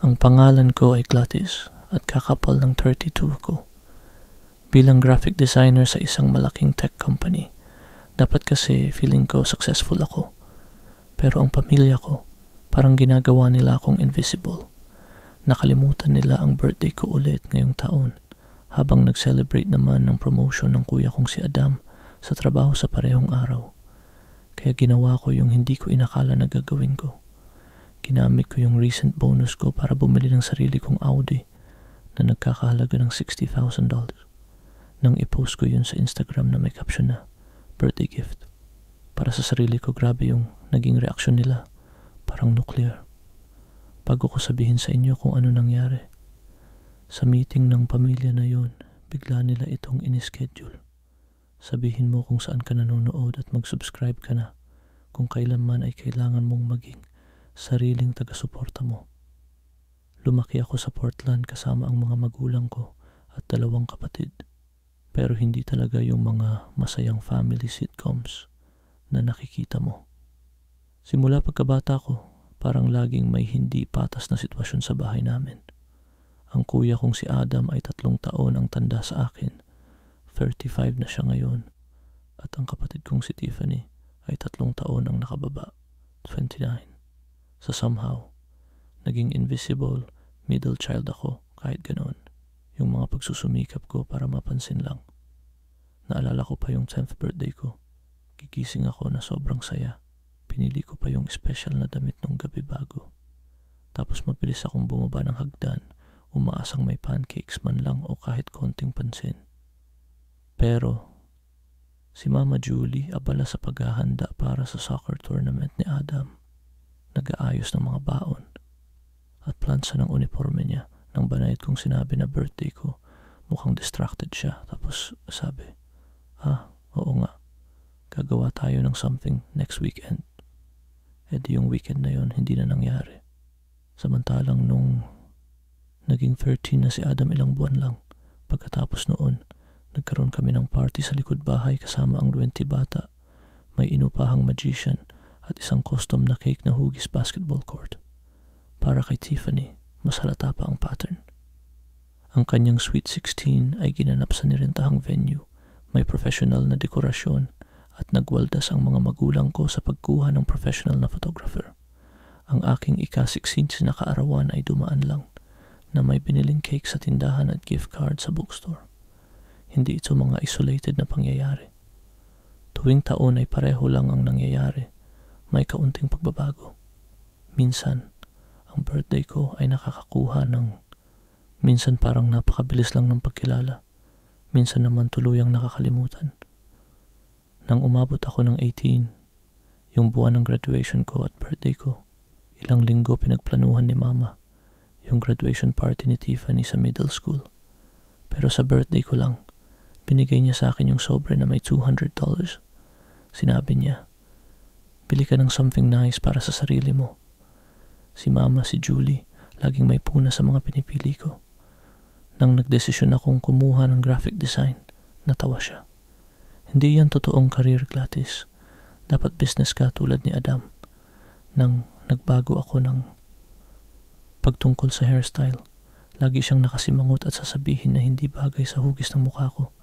Ang pangalan ko ay Gladys at kakapal ng 32 ko. Bilang graphic designer sa isang malaking tech company, dapat kasi feeling ko successful ako. Pero ang pamilya ko, parang ginagawa nila akong invisible. Nakalimutan nila ang birthday ko ulit ngayong taon, habang nag-celebrate naman ng promotion ng kuya kong si Adam sa trabaho sa parehong araw. Kaya ginawa ko yung hindi ko inakala na gagawin ko. Ginamit ko yung recent bonus ko para bumili ng sarili kong Audi na nagkakahalaga ng $60,000. Nang i-post ko yun sa Instagram na may caption na birthday gift. Para sa sarili ko, grabe yung naging reaksyon nila. Parang nuclear. Bago ko sabihin sa inyo kung ano nangyari. Sa meeting ng pamilya na yun, bigla nila itong inischedule. Sabihin mo kung saan ka nanonood at mag-subscribe ka na kung kailan man ay kailangan mong maging sariling taga-suporta mo. Lumaki ako sa Portland kasama ang mga magulang ko at 2 kapatid. Pero hindi talaga yung mga masayang family sitcoms na nakikita mo. Simula pagkabata ko, parang laging may hindi patas na sitwasyon sa bahay namin. Ang kuya kong si Adam ay 3 taon ang tanda sa akin. 35 na siya ngayon. At ang kapatid kong si Tiffany ay 3 taon ang nakababa. 29. So somehow, naging invisible middle child ako kahit ganoon. Yung mga pagsusumikap ko para mapansin lang. Naalala ko pa yung 10th birthday ko. Gigising ako na sobrang saya. Pinili ko pa yung special na damit nung gabi bago. Tapos mabilis akong bumaba ng hagdan, umaasang may pancakes man lang o kahit konting pansin. Pero, si Mama Julie abala sa paghahanda para sa soccer tournament ni Adam. Nag-aayos ng mga baon at plansa ng uniforme niya nang banayad kong sinabi na birthday ko. Mukhang distracted siya, tapos sabi, oo nga, gagawa tayo ng something next weekend. E di yung weekend na yon hindi na nangyari. Samantalang nung naging 13 na si Adam ilang buwan lang, pagkatapos noon, nagkaroon kami ng party sa likod bahay kasama ang 20 bata. May inupahang magician at isang custom na cake na hugis basketball court. Para kay Tiffany, mas halata pa ang pattern. Ang kanyang Sweet 16 ay ginanap sa nirentahang venue. May professional na dekorasyon at nagwaldas ang mga magulang ko sa pagkuha ng professional na photographer. Ang aking ika-16 na kaarawan ay dumaan lang na may biniling cake sa tindahan at gift card sa bookstore. Hindi ito mga isolated na pangyayari. Tuwing taon ay pareho lang ang nangyayari. May kaunting pagbabago. Minsan, ang birthday ko ay nakakakuha ng minsan parang napakabilis lang ng pagkilala. Minsan naman tuluyang nakakalimutan. Nang umabot ako ng 18, yung buwan ng graduation ko at birthday ko, ilang linggo pinagplanuhan ni Mama yung graduation party ni Tiffany sa middle school. Pero sa birthday ko lang, binigay niya sa akin yung sobre na may $200. Sinabi niya, bili ka ng something nice para sa sarili mo. Si Mama, si Julie, laging may puna sa mga pinipili ko. Nang nagdesisyon akong kumuha ng graphic design, natawa siya. Hindi yan totoong career, Gladys. Dapat business ka tulad ni Adam. Nang nagbago ako ng pagtungkol sa hairstyle, lagi siyang nakasimangot at sasabihin na hindi bagay sa hugis ng mukha ko.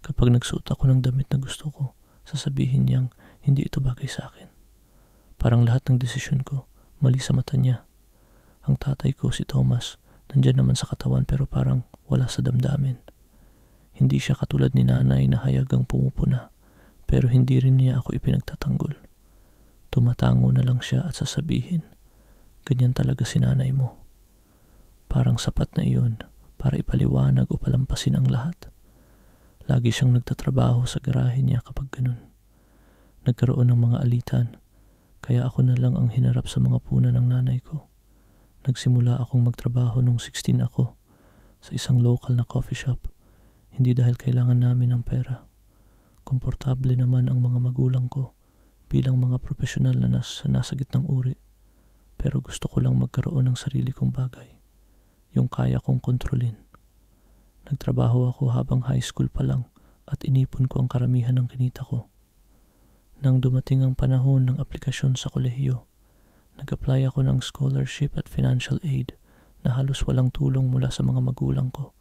Kapag nagsuot ako ng damit na gusto ko, sasabihin niyang hindi ito bagay sa akin. Parang lahat ng desisyon ko, mali sa mata niya. Ang tatay ko, si Thomas, nandyan naman sa katawan pero parang wala sa damdamin. Hindi siya katulad ni nanay na hayagang pumupuna, pero hindi rin niya ako ipinagtatanggol. Tumatango na lang siya at sasabihin, ganyan talaga si nanay mo. Parang sapat na iyon para ipaliwanag o palampasin ang lahat. Lagi siyang nagtatrabaho sa garahe niya kapag ganun. Nagkaroon ng mga alitan, kaya ako na lang ang hinarap sa mga puna ng nanay ko. Nagsimula akong magtrabaho nung 16 ako sa isang local na coffee shop. Hindi dahil kailangan namin ng pera. Komportable naman ang mga magulang ko bilang mga profesional na nasa gitnang uri. Pero gusto ko lang magkaroon ng sarili kong bagay. Yung kaya kong kontrolin. Nagtrabaho ako habang high school pa lang at inipon ko ang karamihan ng kinita ko. Nang dumating ang panahon ng aplikasyon sa kolehiyo, nag-apply ako ng scholarship at financial aid na halos walang tulong mula sa mga magulang ko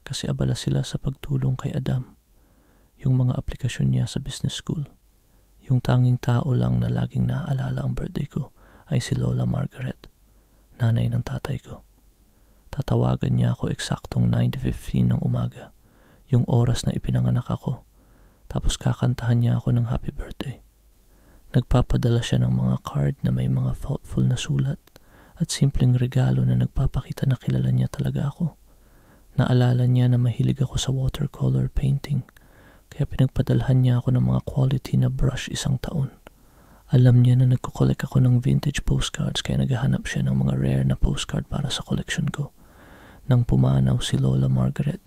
kasi abala sila sa pagtulong kay Adam, yung mga aplikasyon niya sa business school. Yung tanging tao lang na laging naaalala ang birthday ko ay si Lola Margaret, nanay ng tatay ko. Tatawagan niya ako eksaktong 9:15 ng umaga, yung oras na ipinanganak ako, tapos kakantahan niya ako ng happy birthday. Nagpapadala siya ng mga card na may mga thoughtful na sulat at simpleng regalo na nagpapakita na kilala niya talaga ako. Naalala niya na mahilig ako sa watercolor painting, kaya pinagpadalhan niya ako ng mga quality na brush 1 taon. Alam niya na nagko-collect ako ng vintage postcards kaya naghahanap siya ng mga rare na postcard para sa collection ko. Nang pumanaw si Lola Margaret.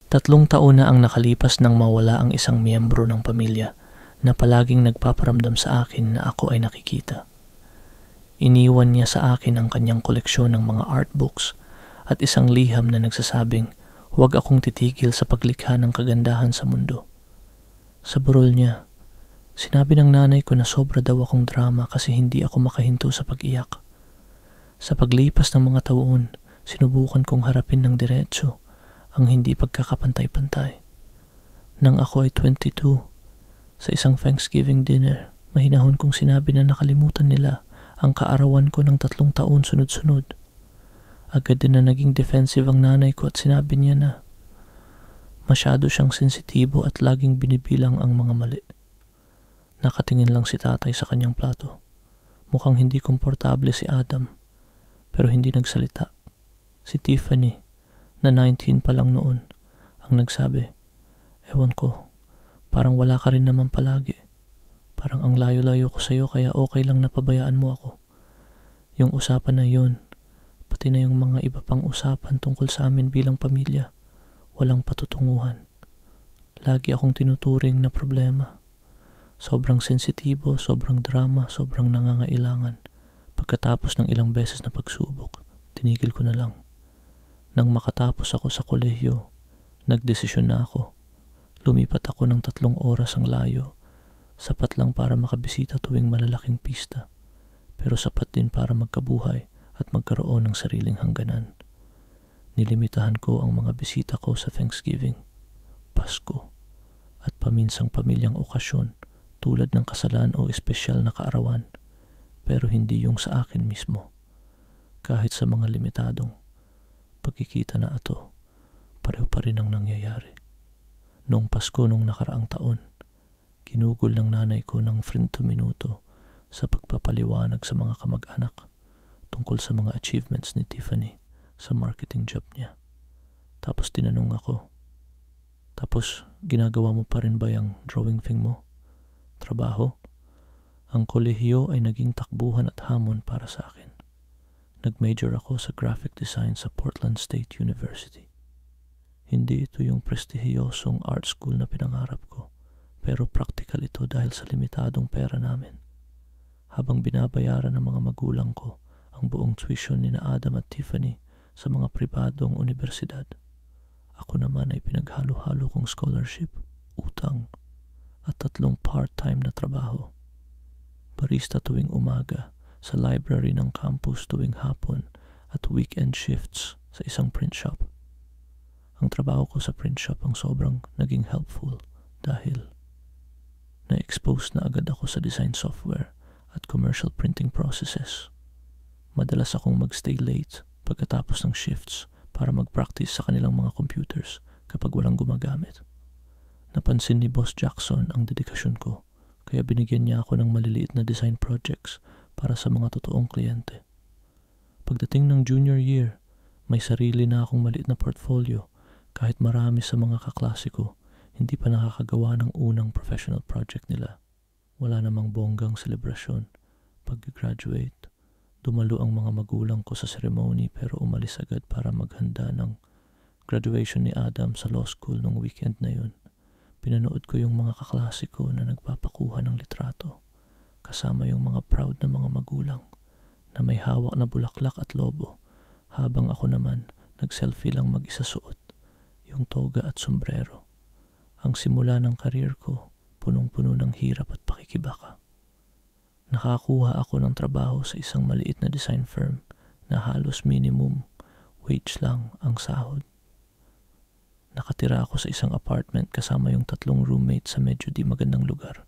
3 taon na ang nakalipas nang mawala ang isang miyembro ng pamilya na palaging nagpaparamdam sa akin na ako ay nakikita. Iniwan niya sa akin ang kanyang koleksyon ng mga art books at isang liham na nagsasabing huwag akong titigil sa paglikha ng kagandahan sa mundo. Sa burol niya, sinabi ng nanay ko na sobra daw akong drama kasi hindi ako makahinto sa pag-iyak. Sa paglipas ng mga taon, sinubukan kong harapin ng diretso ang hindi pagkakapantay-pantay. Nang ako ay 22, sa isang Thanksgiving dinner, mahinahon kong sinabi na nakalimutan nila ang kaarawan ko ng 3 taon sunod-sunod. Agad din na naging defensive ang nanay ko at sinabi niya na masyado siyang sensitibo at laging binibilang ang mga mali. Nakatingin lang si tatay sa kanyang plato. Mukhang hindi komportable si Adam, pero hindi nagsalita. Si Tiffany, na 19 pa lang noon, ang nagsabi, ewan ko, parang wala ka rin naman palagi. Parang ang layo-layo ko sa'yo kaya okay lang na pabayaan mo ako. Yung usapan na yun, pati na yung mga iba pang usapan tungkol sa amin bilang pamilya, walang patutunguhan. Lagi akong tinuturing na problema. Sobrang sensitibo, sobrang drama, sobrang nangangailangan. Pagkatapos ng ilang beses na pagsubok, tinigil ko na lang. Nang makatapos ako sa kolehiyo, nagdesisyon na ako. Lumipat ako ng 3 oras ang layo. Sapat lang para makabisita tuwing malalaking pista, pero sapat din para magkabuhay at magkaroon ng sariling hangganan. Nilimitahan ko ang mga bisita ko sa Thanksgiving, Pasko, at paminsang pamilyang okasyon tulad ng kasalan o espesyal na kaarawan, pero hindi yung sa akin mismo. Kahit sa mga limitadong pagkikita na ito, pareho pa rin ang nangyayari. Noong Pasko nung nakaraang taon, ginugol ng nanay ko ng 30 minuto sa pagpapaliwanag sa mga kamag-anak tungkol sa mga achievements ni Tiffany sa marketing job niya. Tapos tinanong ako, tapos ginagawa mo pa rin ba yung drawing thing mo? Trabaho? Ang kolehiyo ay naging takbuhan at hamon para sa akin. Nag-major ako sa graphic design sa Portland State University. Hindi ito yung prestihiyosong art school na pinangarap ko, pero practical ito dahil sa limitadong pera namin. Habang binabayaran ng mga magulang ko ang buong tuition ni na Adam at Tiffany sa mga pribadong universidad, ako naman ay pinaghalo-halo kong scholarship, utang, at 3 part-time na trabaho. Barista tuwing umaga, sa library ng campus tuwing hapon, at weekend shifts sa isang print shop. Ang trabaho ko sa print shop ang sobrang naging helpful dahil na-expose na agad ako sa design software at commercial printing processes. Madalas akong magstay late pagkatapos ng shifts para mag-practice sa kanilang mga computers kapag walang gumagamit. Napansin ni Boss Jackson ang dedikasyon ko, kaya binigyan niya ako ng maliliit na design projects para sa mga totoong kliyente. Pagdating ng junior year, may sarili na akong maliit na portfolio kahit marami sa mga kaklase ko hindi pa nakakagawa ng unang professional project nila. Wala namang bonggang selebrasyon. Pag-graduate, dumalo ang mga magulang ko sa ceremony pero umalis agad para maghanda ng graduation ni Adam sa law school nung weekend na yun. Pinanood ko yung mga kaklase ko na nagpapakuha ng litrato, kasama yung mga proud na mga magulang na may hawak na bulaklak at lobo, habang ako naman nag-selfie lang mag-isa suot, yung toga at sombrero. Ang simula ng karir ko, punong-puno ng hirap at pakikibaka. Nakakuha ako ng trabaho sa isang maliit na design firm na halos minimum wage lang ang sahod. Nakatira ako sa isang apartment kasama yung 3 roommate sa medyo di magandang lugar.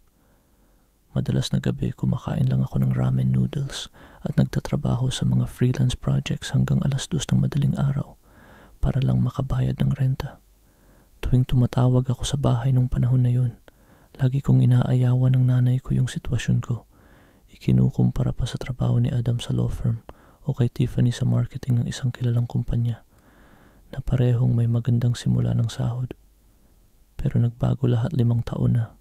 Madalas na gabi kumakain lang ako ng ramen noodles at nagtatrabaho sa mga freelance projects hanggang 2:00 ng madaling araw para lang makabayad ng renta. Tuwing tumatawag ako sa bahay nung panahon na yun, lagi kong inaayawan ng nanay ko yung sitwasyon ko. Ikinukumpara pa sa trabaho ni Adam sa law firm o kay Tiffany sa marketing ng isang kilalang kumpanya na parehong may magandang simula ng sahod. Pero nagbago lahat 5 taon na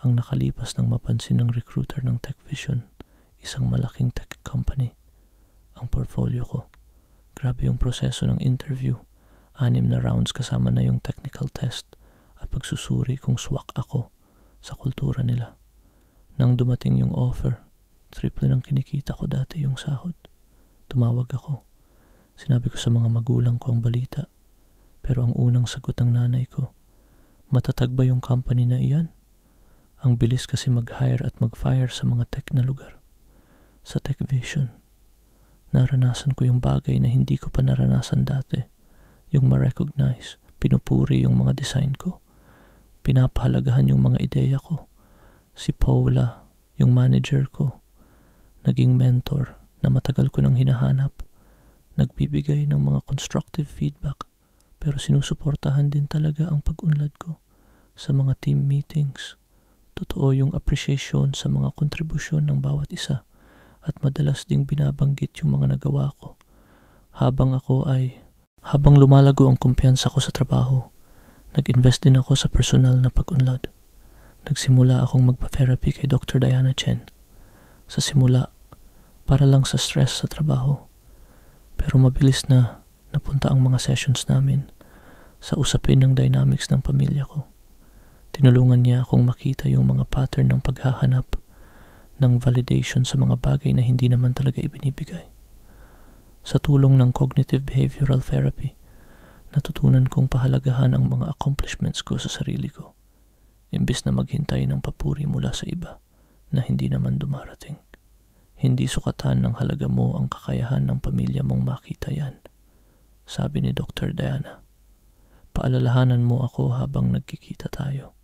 ang nakalipas ng mapansin ng recruiter ng TechVision, isang malaking tech company. Ang portfolio ko. Grabe yung proseso ng interview. 6 na rounds kasama na yung technical test at pagsusuri kung swak ako sa kultura nila. Nang dumating yung offer, triple ng kinikita ko dati yung sahod. Tumawag ako. Sinabi ko sa mga magulang ko ang balita. Pero ang unang sagot ng nanay ko, matatag ba yung company na iyan? Ang bilis kasi mag-hire at mag-fire sa mga tech na lugar. Sa TechVision, naranasan ko yung bagay na hindi ko pa naranasan dati. Yung ma-recognize, pinupuri yung mga design ko. Pinapahalagahan yung mga ideya ko. Si Paula, yung manager ko, naging mentor na matagal ko nang hinahanap. Nagbibigay ng mga constructive feedback pero sinusuportahan din talaga ang pag-unlad ko sa mga team meetings. Totoo yung appreciation sa mga kontribusyon ng bawat isa at madalas ding binabanggit yung mga nagawa ko. Habang lumalago ang kumpiyansa ko sa trabaho, nag-invest din ako sa personal na pag-unlad. Nagsimula akong magpa-therapy kay Dr. Diana Chen. Sa simula, para lang sa stress sa trabaho. Pero mabilis na napunta ang mga sessions namin sa usapin ng dynamics ng pamilya ko. Tinulungan niya akong makita yung mga pattern ng paghahanap ng validation sa mga bagay na hindi naman talaga ibinibigay. Sa tulong ng cognitive behavioral therapy, natutunan kong pahalagahan ang mga accomplishments ko sa sarili ko, imbes na maghintay ng papuri mula sa iba na hindi naman dumarating. Hindi sukatan ng halaga mo ang kakayahan ng pamilya mong makita yan, sabi ni Dr. Diana. Paalalahanan mo ako habang nagkikita tayo.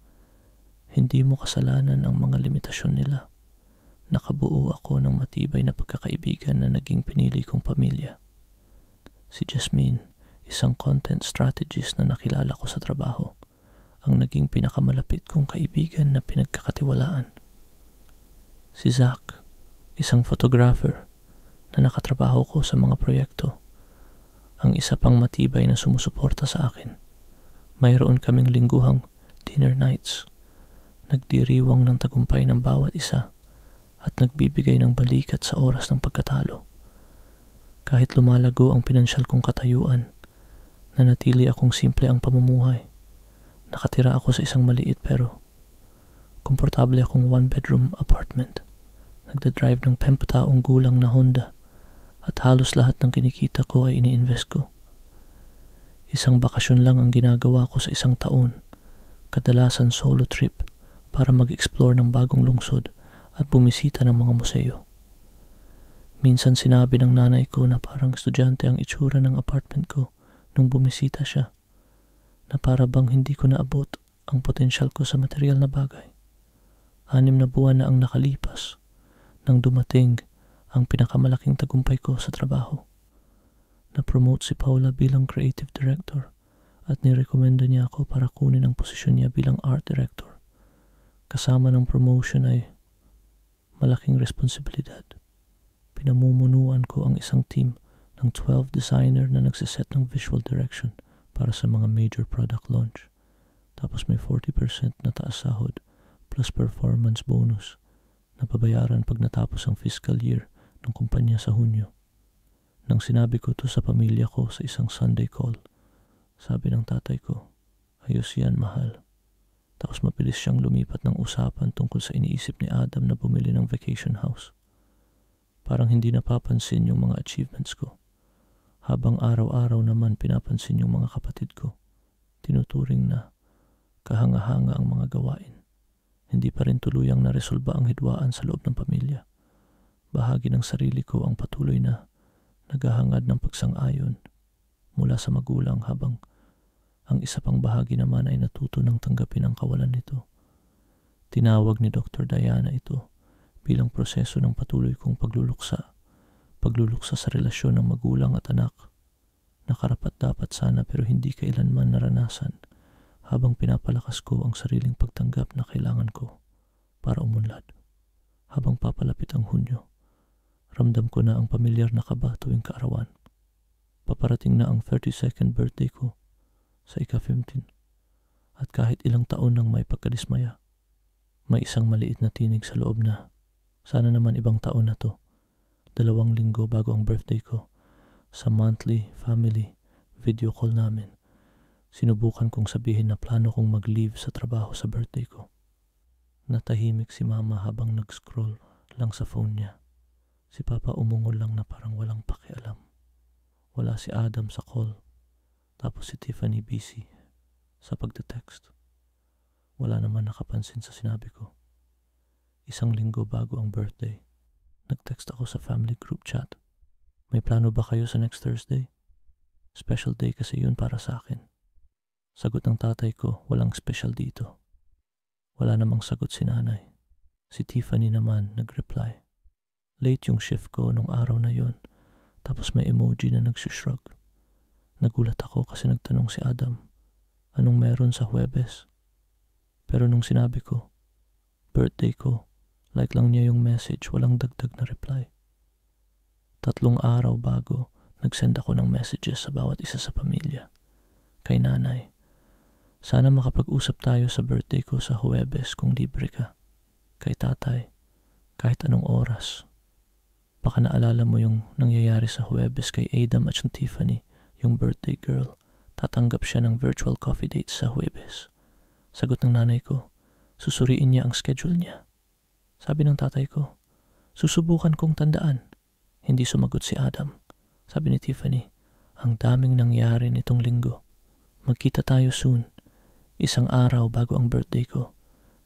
Hindi mo kasalanan ang mga limitasyon nila. Nakabuo ako ng matibay na pagkakaibigan na naging pinili kong pamilya. Si Jasmine, isang content strategist na nakilala ko sa trabaho, ang naging pinakamalapit kong kaibigan na pinagkakatiwalaan. Si Zach, isang photographer na nakatrabaho ko sa mga proyekto, ang isa pang matibay na sumusuporta sa akin. Mayroon kaming lingguhang dinner nights. Nagdiriwang ng tagumpay ng bawat isa at nagbibigay ng balikat sa oras ng pagkatalo. Kahit lumalago ang pinansyal kong katayuan, nanatili akong simple ang pamumuhay. Nakatira ako sa isang maliit pero komportable akong 1-bedroom apartment. Nagdadrive ng 10 taong gulang na Honda at halos lahat ng kinikita ko ay ini-invest ko. Isang bakasyon lang ang ginagawa ko sa isang taon, kadalasan solo trip para mag-explore ng bagong lungsod at bumisita ng mga museo. Minsan sinabi ng nanay ko na parang estudyante ang itsura ng apartment ko nung bumisita siya, na para bang hindi ko naabot ang potensyal ko sa material na bagay. 6 na buwan na ang nakalipas nang dumating ang pinakamalaking tagumpay ko sa trabaho. Na-promote si Paula bilang creative director at nirekomenda niya ako para kunin ang posisyon niya bilang art director. Kasama ng promotion ay malaking responsibilidad. Pinamumunuan ko ang isang team ng 12 designer na nagsiset ng visual direction para sa mga major product launch. Tapos may 40% na taas sahod plus performance bonus na babayaran pag natapos ang fiscal year ng kumpanya sa Hunyo. Nang sinabi ko to sa pamilya ko sa isang Sunday call, sabi ng tatay ko, ayos yan mahal. Tapos mabilis siyang lumipat ng usapan tungkol sa iniisip ni Adam na bumili ng vacation house. Parang hindi napapansin yung mga achievements ko. Habang araw-araw naman pinapansin yung mga kapatid ko. Tinuturing na kahanga-hanga ang mga gawain. Hindi pa rin tuluyang naresolba ang hidwaan sa loob ng pamilya. Bahagi ng sarili ko ang patuloy na naghahangad ng pagsang-ayon mula sa magulang habang ang isa pang bahagi naman ay natuto ng tanggapin ang kawalan nito. Tinawag ni Dr. Diana ito bilang proseso ng patuloy kong pagluluksa sa relasyon ng magulang at anak na karapat-dapat sana pero hindi kailanman naranasan habang pinapalakas ko ang sariling pagtanggap na kailangan ko para umunlad. Habang papalapit ang Hunyo, ramdam ko na ang pamilyar na kaba tuwing kaarawan. Paparating na ang 32nd birthday ko sa ika-15 at kahit ilang taon nang may pagkadismaya, may isang maliit na tinig sa loob na sana naman ibang taon na to. 2 linggo bago ang birthday ko, sa monthly family video call namin, sinubukan kong sabihin na plano kong mag-leave sa trabaho sa birthday ko. Natahimik si Mama habang nag-scroll lang sa phone niya. Si Papa umungol lang na parang walang pakialam. Wala si Adam sa call. Tapos si Tiffany busy sa pagte-text. Wala naman nakapansin sa sinabi ko. 1 linggo bago ang birthday, nag-text ako sa family group chat. May plano ba kayo sa next Thursday? Special day kasi yun para sa akin. Sagot ng tatay ko, walang special dito. Wala namang sagot si nanay. Si Tiffany naman nag-reply. Late yung shift ko nung araw na yon, tapos may emoji na nagsushrug. Nagulat ako kasi nagtanong si Adam, anong meron sa Huwebes? Pero nung sinabi ko, birthday ko, like lang niya yung message, walang dagdag na reply. 3 araw bago, nag-send ako ng messages sa bawat isa sa pamilya. Kay nanay, sana makapag-usap tayo sa birthday ko sa Huwebes kung libre ka. Kay tatay, kahit anong oras. Baka naalala mo yung nangyayari sa Huwebes kay Adam at yung Tiffany, yung birthday girl. Tatanggap siya ng virtual coffee date sa Huwebes. Sagot ng nanay ko, susuriin niya ang schedule niya. Sabi ng tatay ko, susubukan kong tandaan. Hindi sumagot si Adam. Sabi ni Tiffany, ang daming nangyari nitong linggo. Magkita tayo soon. 1 araw bago ang birthday ko,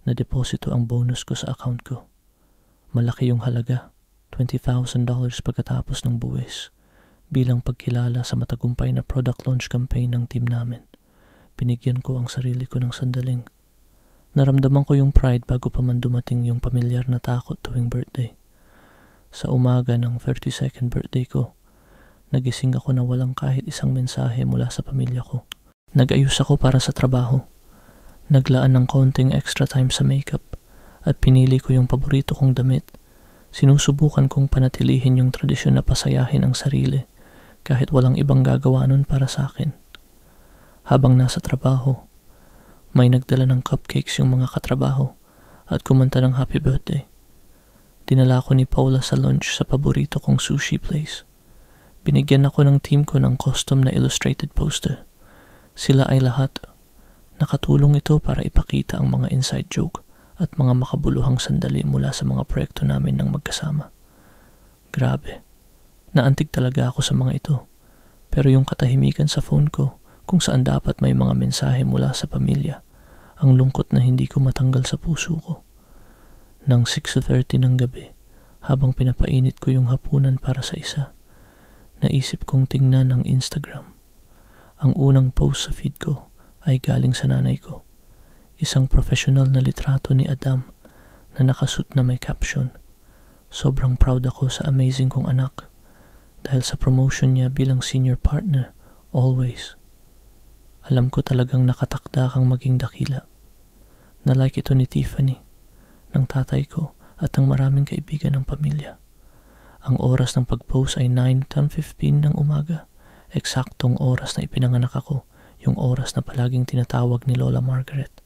na-deposito ang bonus ko sa account ko. Malaki yung halaga, $20,000 pagkatapos ng buwis, bilang pagkilala sa matagumpay na product launch campaign ng team namin. Binigyan ko ang sarili ko ng sandaling. Naramdaman ko yung pride bago pa man dumating yung pamilyar na takot tuwing birthday. Sa umaga ng 32nd birthday ko, nagising ako na walang kahit isang mensahe mula sa pamilya ko. Nag-ayos ako para sa trabaho. Naglaan ng konting extra time sa makeup at pinili ko yung paborito kong damit. Sinusubukan kong panatilihin yung tradisyon na pasayahin ang sarili kahit walang ibang gagawa nun para sa akin. Habang nasa trabaho, may nagdala ng cupcakes yung mga katrabaho at kumanta ng happy birthday. Dinala ko ni Paula sa lunch sa paborito kong sushi place. Binigyan ako ng team ko ng custom na illustrated poster. Sila ay lahat. Nakatulong ito para ipakita ang mga inside joke at mga makabuluhang sandali mula sa mga proyekto namin ng magkasama. Grabe, naantig talaga ako sa mga ito. Pero yung katahimikan sa phone ko, kung saan dapat may mga mensahe mula sa pamilya, ang lungkot na hindi ko matanggal sa puso ko. Nang 6:30 ng gabi, habang pinapainit ko yung hapunan para sa isa, naisip kong tingnan ang Instagram. Ang unang post sa feed ko ay galing sa nanay ko. Isang professional na litrato ni Adam na nakasuot na may caption. Sobrang proud ako sa amazing kong anak dahil sa promotion niya bilang senior partner, always. Alam ko talagang nakatakda kang maging dakila. Na-like ito ni Tiffany, ng tatay ko at ng maraming kaibigan ng pamilya. Ang oras ng pag-post ay 9:15 ng umaga. Eksaktong oras na ipinanganak ako, yung oras na palaging tinatawag ni Lola Margaret.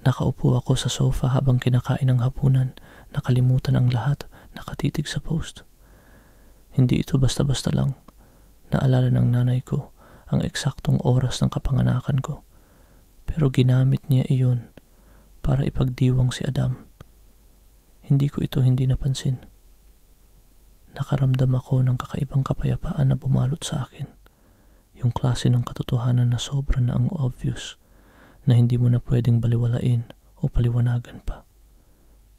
Nakaupo ako sa sofa habang kinakain ng hapunan, nakalimutan ang lahat, nakatitig sa post. Hindi ito basta-basta lang. Naalala ng nanay ko ang eksaktong oras ng kapanganakan ko. Pero ginamit niya iyon para ipagdiwang si Adam. Hindi ko ito hindi napansin. Nakaramdam ako ng kakaibang kapayapaan na bumalot sa akin. Yung klase ng katotohanan na sobra na ang obvious, na hindi mo na pwedeng baliwalain o paliwanagan pa.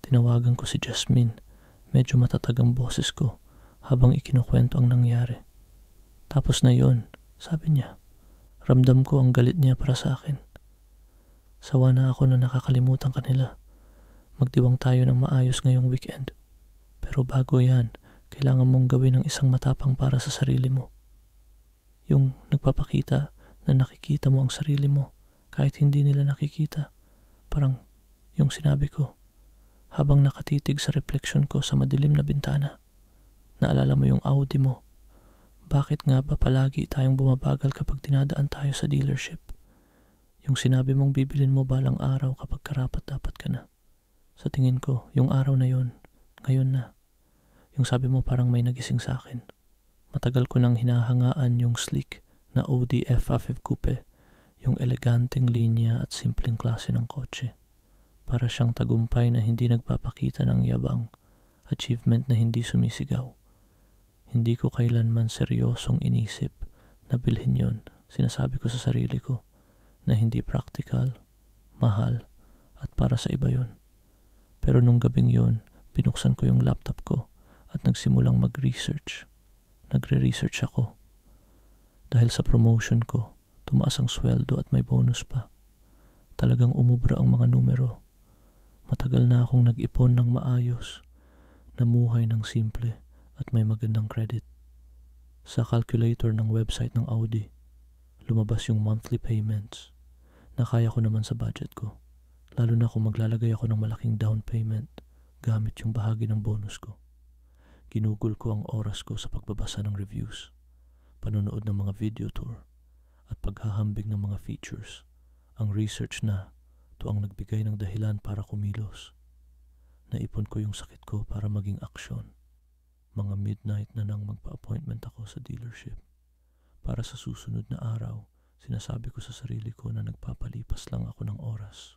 Tinawagan ko si Jasmine, medyo matatag ang boses ko habang ikinukwento ang nangyari. Tapos na yon, Sabi niya. Ramdam ko ang galit niya para sa akin. Sawa na ako na nakakalimutan kanila. Magdiwang tayo ng maayos ngayong weekend. Pero bago yan, kailangan mong gawin ang isang matapang para sa sarili mo. Yung nagpapakita na nakikita mo ang sarili mo kahit hindi nila nakikita. Parang yung sinabi ko habang nakatitig sa refleksyon ko sa madilim na bintana. Naalala mo yung Audi mo. Bakit nga ba palagi tayong bumabagal kapag dinadaan tayo sa dealership? Yung sinabi mong bibilin mo balang araw kapag karapat-dapat ka na. Sa tingin ko, yung araw na yon, ngayon na. Yung sabi mo parang may nagising sa akin. Matagal ko nang hinahangaan yung sleek na Audi F5 Coupe, yung eleganteng linya at simpleng klase ng kotse. Para siyang tagumpay na hindi nagpapakita ng yabang, achievement na hindi sumisigaw. Hindi ko kailanman seryosong inisip na bilhin yon. Sinasabi ko sa sarili ko na hindi practical, mahal, at para sa iba yon. Pero nung gabing yon, binuksan ko yung laptop ko at nagsimulang mag-research. Nagre-research ako. Dahil sa promotion ko, tumaas ang sweldo at may bonus pa. Talagang umubra ang mga numero. Matagal na akong nag-ipon ng maayos, namuhay ng simple, at may magandang credit. Sa calculator ng website ng Audi, lumabas yung monthly payments na kaya ko naman sa budget ko, lalo na kung maglalagay ako ng malaking down payment gamit yung bahagi ng bonus ko. Ginugol ko ang oras ko sa pagbabasa ng reviews, panonood ng mga video tour, at paghahambing ng mga features. Ang research na to ang nagbigay ng dahilan para kumilos. Naipon ko yung sakit ko para maging aksyon. Mga midnight na nang magpa-appointment ako sa dealership. Para sa susunod na araw, sinasabi ko sa sarili ko na nagpapalipas lang ako ng oras.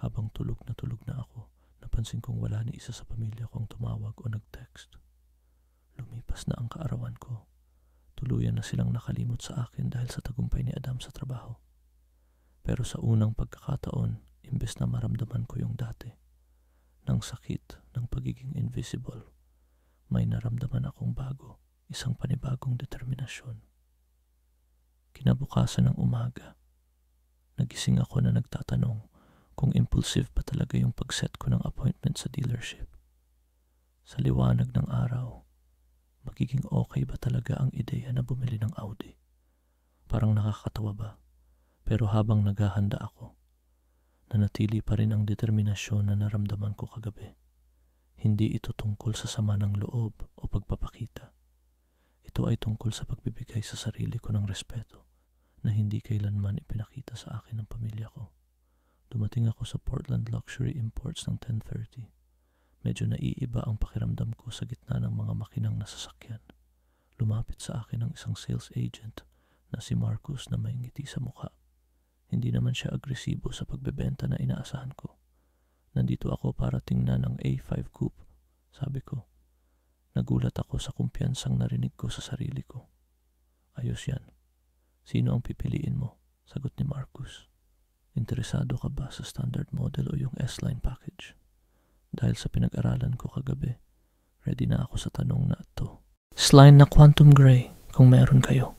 Habang tulog na ako, napansin kong wala ni isa sa pamilya ko ang tumawag o nag-text. Lumipas na ang kaarawan ko. Tuluyan na silang nakalimot sa akin dahil sa tagumpay ni Adam sa trabaho. Pero sa unang pagkakataon, imbes na maramdaman ko yung dati, ng sakit ng pagiging invisible, may naramdaman akong bago, isang panibagong determinasyon. Kinabukasan ng umaga, nagising ako na nagtatanong kung impulsive pa talaga yung pag-set ko ng appointment sa dealership. Sa liwanag ng araw, magiging okay ba talaga ang ideya na bumili ng Audi? Parang nakakatawa ba? Pero habang naghahanda ako, nanatili pa rin ang determinasyon na naramdaman ko kagabi. Hindi ito tungkol sa sama ng loob o pagpapakita. Ito ay tungkol sa pagbibigay sa sarili ko ng respeto na hindi kailanman ipinakita sa akin ng pamilya ko. Dumating ako sa Portland Luxury Imports ng 10:30. Medyo naiiba ang pakiramdam ko sa gitna ng mga makinang nasasakyan. Lumapit sa akin ang isang sales agent na si Marcus na may ngiti sa mukha. Hindi naman siya agresibo sa pagbebenta na inaasahan ko. Nandito ako para tingnan ang A5 Coupe, sabi ko. Nagulat ako sa kumpiyansang narinig ko sa sarili ko. Ayos yan. Sino ang pipiliin mo? Sagot ni Marcus. Interesado ka ba sa standard model o yung S-Line package? Dahil sa pinag-aralan ko kagabi, ready na ako sa tanong na ito. S-Line na Quantum Gray kung meron kayo.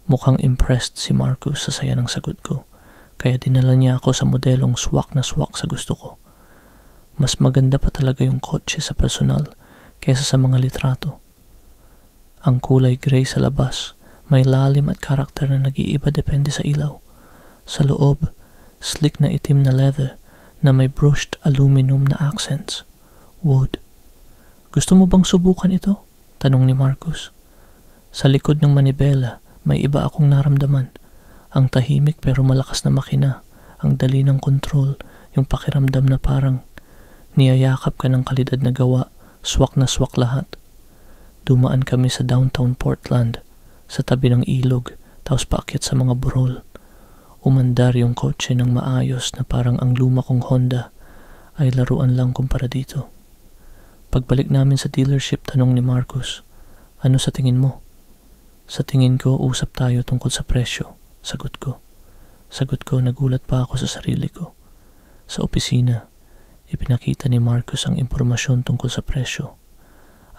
Mukhang impressed si Marcus sa saya ng sagot ko, kaya dinala niya ako sa modelong swak na swak sa gusto ko. Mas maganda pa talaga yung kotse sa personal kaysa sa mga litrato. Ang kulay gray sa labas, may lalim at karakter na nag-iiba depende sa ilaw. Sa loob, slick na itim na leather na may brushed aluminum na accents. Wood. Gusto mo bang subukan ito? Tanong ni Marcus. Sa likod ng manibela, may iba akong naramdaman. Ang tahimik pero malakas na makina, ang dali ng control, yung pakiramdam na parang niyayakap ka ng kalidad na gawa, swak na swak lahat. Dumaan kami sa downtown Portland, sa tabi ng ilog, tapos paakyat sa mga burol. Umandar yung kotse ng maayos na parang ang luma kong Honda ay laruan lang kumpara dito. Pagbalik namin sa dealership, tanong ni Marcus, ano sa tingin mo? Sa tingin ko, usap tayo tungkol sa presyo. Sagot ko, nagulat pa ako sa sarili ko. Sa opisina, ipinakita ni Marcus ang impormasyon tungkol sa presyo.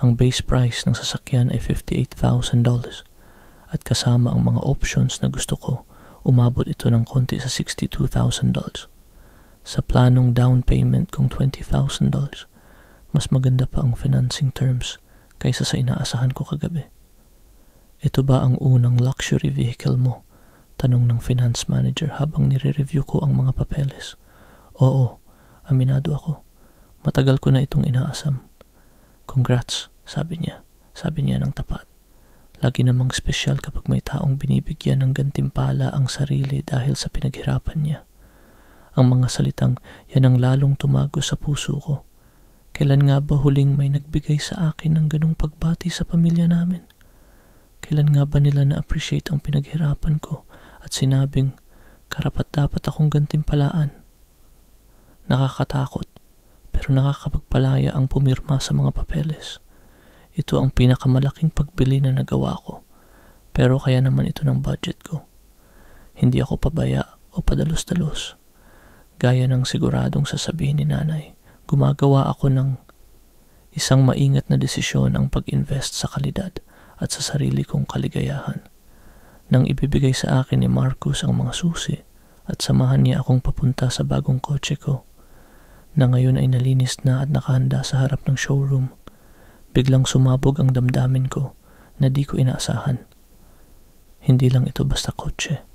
Ang base price ng sasakyan ay $58,000 At kasama ang mga options na gusto ko, umabot ito ng konti sa $62,000. Sa planong down payment kong $20,000, mas maganda pa ang financing terms kaysa sa inaasahan ko kagabi. Ito ba ang unang luxury vehicle mo? Tanong ng finance manager habang nire-review ko ang mga papeles. Oo, aminado ako. Matagal ko na itong inaasam. Congrats, sabi niya. Sabi niya ng tapat. Lagi namang espesyal kapag may taong binibigyan ng gantimpala ang sarili dahil sa pinaghirapan niya. Ang mga salitang yan ang lalong tumago sa puso ko. Kailan nga ba huling may nagbigay sa akin ng ganong pagbati sa pamilya namin? Kailan nga ba nila na-appreciate ang pinaghirapan ko at sinabing karapat-dapat akong gantimpalaan? Nakakatakot pero nakakapagpalaya ang pumirma sa mga papeles. Ito ang pinakamalaking pagbili na nagawa ko, pero kaya naman ito ng budget ko. Hindi ako pabaya o padalos-dalos. Gaya ng siguradong sasabihin ni nanay, gumagawa ako ng isang maingat na desisyon ang pag-invest sa kalidad at sa sarili kong kaligayahan. Nang ibibigay sa akin ni Marcus ang mga susi at samahan niya akong papunta sa bagong kotse ko, na ngayon ay nalinis na at nakahanda sa harap ng showroom, biglang sumabog ang damdamin ko na di ko inaasahan. Hindi lang ito basta kotse.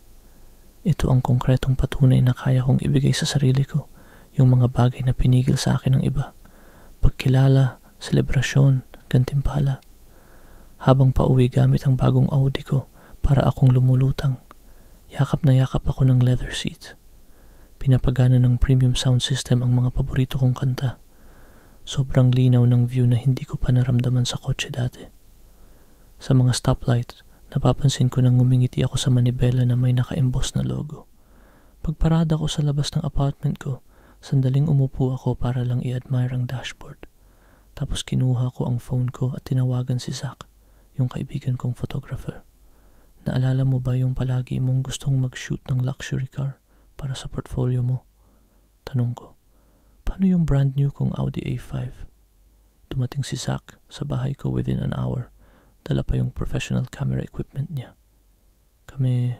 Ito ang konkretong patunay na kaya kong ibigay sa sarili ko yung mga bagay na pinigil sa akin ng iba. Pagkilala, selebrasyon, gantimpala. Habang pauwi gamit ang bagong Audi ko para akong lumulutang, yakap na yakap ako ng leather seat. Pinapagana ng premium sound system ang mga paborito kong kanta. Sobrang linaw ng view na hindi ko pa naramdaman sa kotse dati. Sa mga stoplight, napapansin ko nang ngumingiti ako sa manibela na may naka-emboss na logo. Pagparada ko sa labas ng apartment ko, sandaling umupo ako para lang i-admire ang dashboard. Tapos kinuha ko ang phone ko at tinawagan si Zach, yung kaibigan kong photographer. Naalala mo ba yung palagi mong gustong mag-shoot ng luxury car para sa portfolio mo? Tanong ko. Paano yung brand new kong Audi A5? Dumating si Zach sa bahay ko within an hour. Dala pa yung professional camera equipment niya. Kami,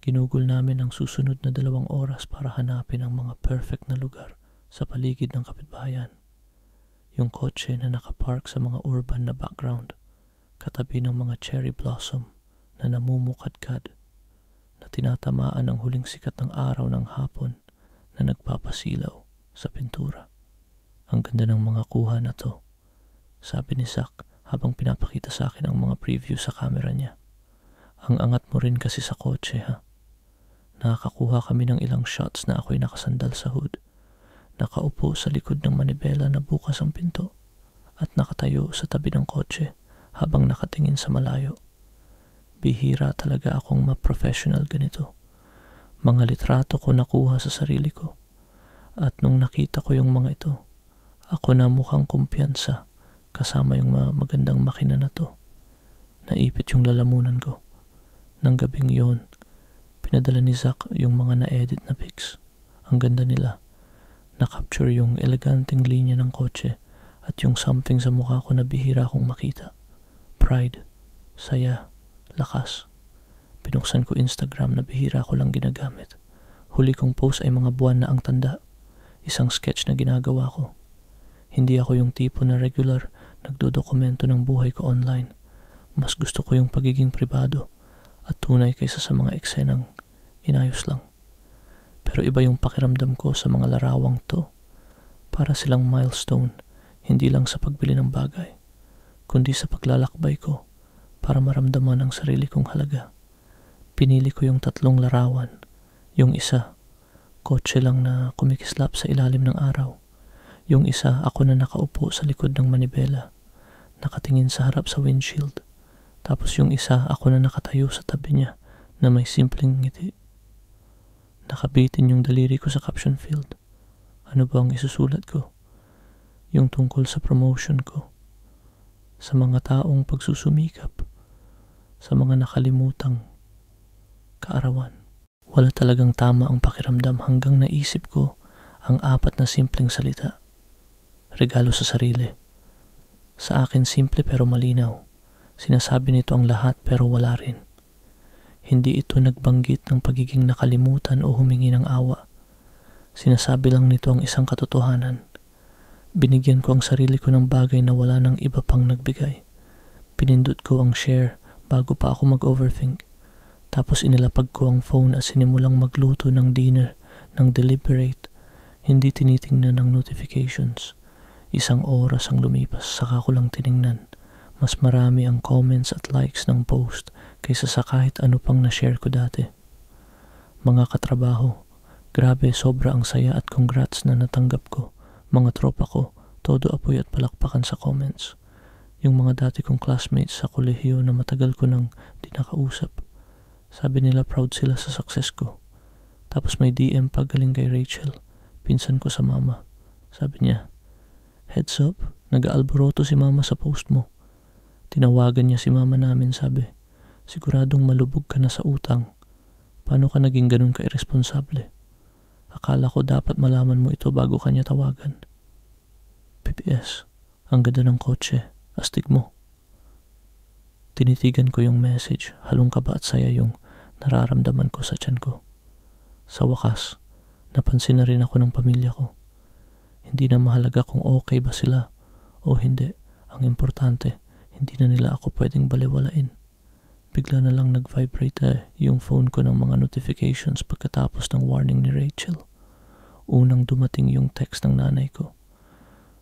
ginugol namin ang susunod na 2 oras para hanapin ang mga perfect na lugar sa paligid ng kapitbahayan. Yung kotse na nakapark sa mga urban na background, katabi ng mga cherry blossom na namumukadkad, na tinatamaan ang huling sikat ng araw ng hapon na nagpapasilaw sa pintura. Ang ganda ng mga kuha na to, sabi ni Zach habang pinapakita sa akin ang mga preview sa camera niya. Ang angat mo rin kasi sa kotse, ha? Nakakakuha kami ng ilang shots na ako'y nakasandal sa hood, nakaupo sa likod ng manibela na bukas ang pinto, at nakatayo sa tabi ng kotse habang nakatingin sa malayo. Bihira talaga akong ma-professional ganito. Mga litrato ko nakuha sa sarili ko, at nung nakita ko yung mga ito, ako na mukhang kumpiyansa kasama yung mga magandang makina na to. Naipit yung lalamunan ko. Nang gabing yon, pinadala ni Zach yung mga na-edit na pics. Ang ganda nila. Na-capture yung eleganteng linya ng kotse at yung something sa mukha ko na bihira kong makita. Pride, saya, lakas. Pinuksan ko Instagram na bihira ko lang ginagamit. Huli kong post ay mga buwan na ang tanda. Isang sketch na ginagawa ko. Hindi ako yung tipo na regular nagdodokumento ng buhay ko online. Mas gusto ko yung pagiging pribado at tunay kaysa sa mga eksenang inayos lang. Pero iba yung pakiramdam ko sa mga larawang to. Para silang milestone, hindi lang sa pagbili ng bagay, kundi sa paglalakbay ko para maramdaman ang sarili kong halaga. Pinili ko yung 3 larawan. Yung isa, kotse lang na kumikislap sa ilalim ng araw. Yung isa, ako na nakaupo sa likod ng manibela, nakatingin sa harap sa windshield. Tapos yung isa, ako na nakatayo sa tabi niya na may simpleng ngiti. Nakabitin yung daliri ko sa caption field. Ano ba ang isusulat ko? Yung tungkol sa promotion ko, sa mga taong pagsusumikap, sa mga nakalimutang kaarawan. Wala talagang tama ang pakiramdam hanggang naisip ko ang 4 na simpleng salita. Regalo sa sarili. Sa akin simple pero malinaw. Sinasabi nito ang lahat pero wala rin. Hindi ito nagbanggit ng pagiging nakalimutan o humingi ng awa. Sinasabi lang nito ang isang katotohanan. Binigyan ko ang sarili ko ng bagay na wala ng iba pang nagbigay. Pinindot ko ang share bago pa ako mag-overthink. Tapos inilapag ko ang phone at sinimulang magluto ng dinner ng deliberate, hindi tinitingnan ng notifications. 1 oras ang lumipas, saka ko lang tiningnan. Mas marami ang comments at likes ng post kaysa sa kahit ano pang na-share ko dati. Mga katrabaho, grabe, sobra ang saya at congrats na natanggap ko. Mga tropa ko, todo apoy at palakpakan sa comments. Yung mga dati kong classmates sa kolehiyo na matagal ko nang di nakausap. Sabi nila proud sila sa success ko. Tapos may DM pa galing kay Rachel, pinsan ko sa mama. Sabi niya, "Heads up, nag-aalboroto si mama sa post mo." Tinawagan niya si mama namin, sabi, "Siguradong malubog ka na sa utang. Paano ka naging ganun ka-irresponsable? Akala ko dapat malaman mo ito bago kanya tawagan." PPS, ang ganda ng kotse, astig mo. Tinitigan ko yung message, halong kaba at saya yung nararamdaman ko sa tiyan ko. Sa wakas, napansin na rin ako ng pamilya ko. Hindi na mahalaga kung okay ba sila o hindi. Ang importante, hindi na nila ako pwedeng baliwalain. Bigla na lang nag-vibrate yung phone ko ng mga notifications pagkatapos ng warning ni Rachel. Unang dumating yung text ng nanay ko.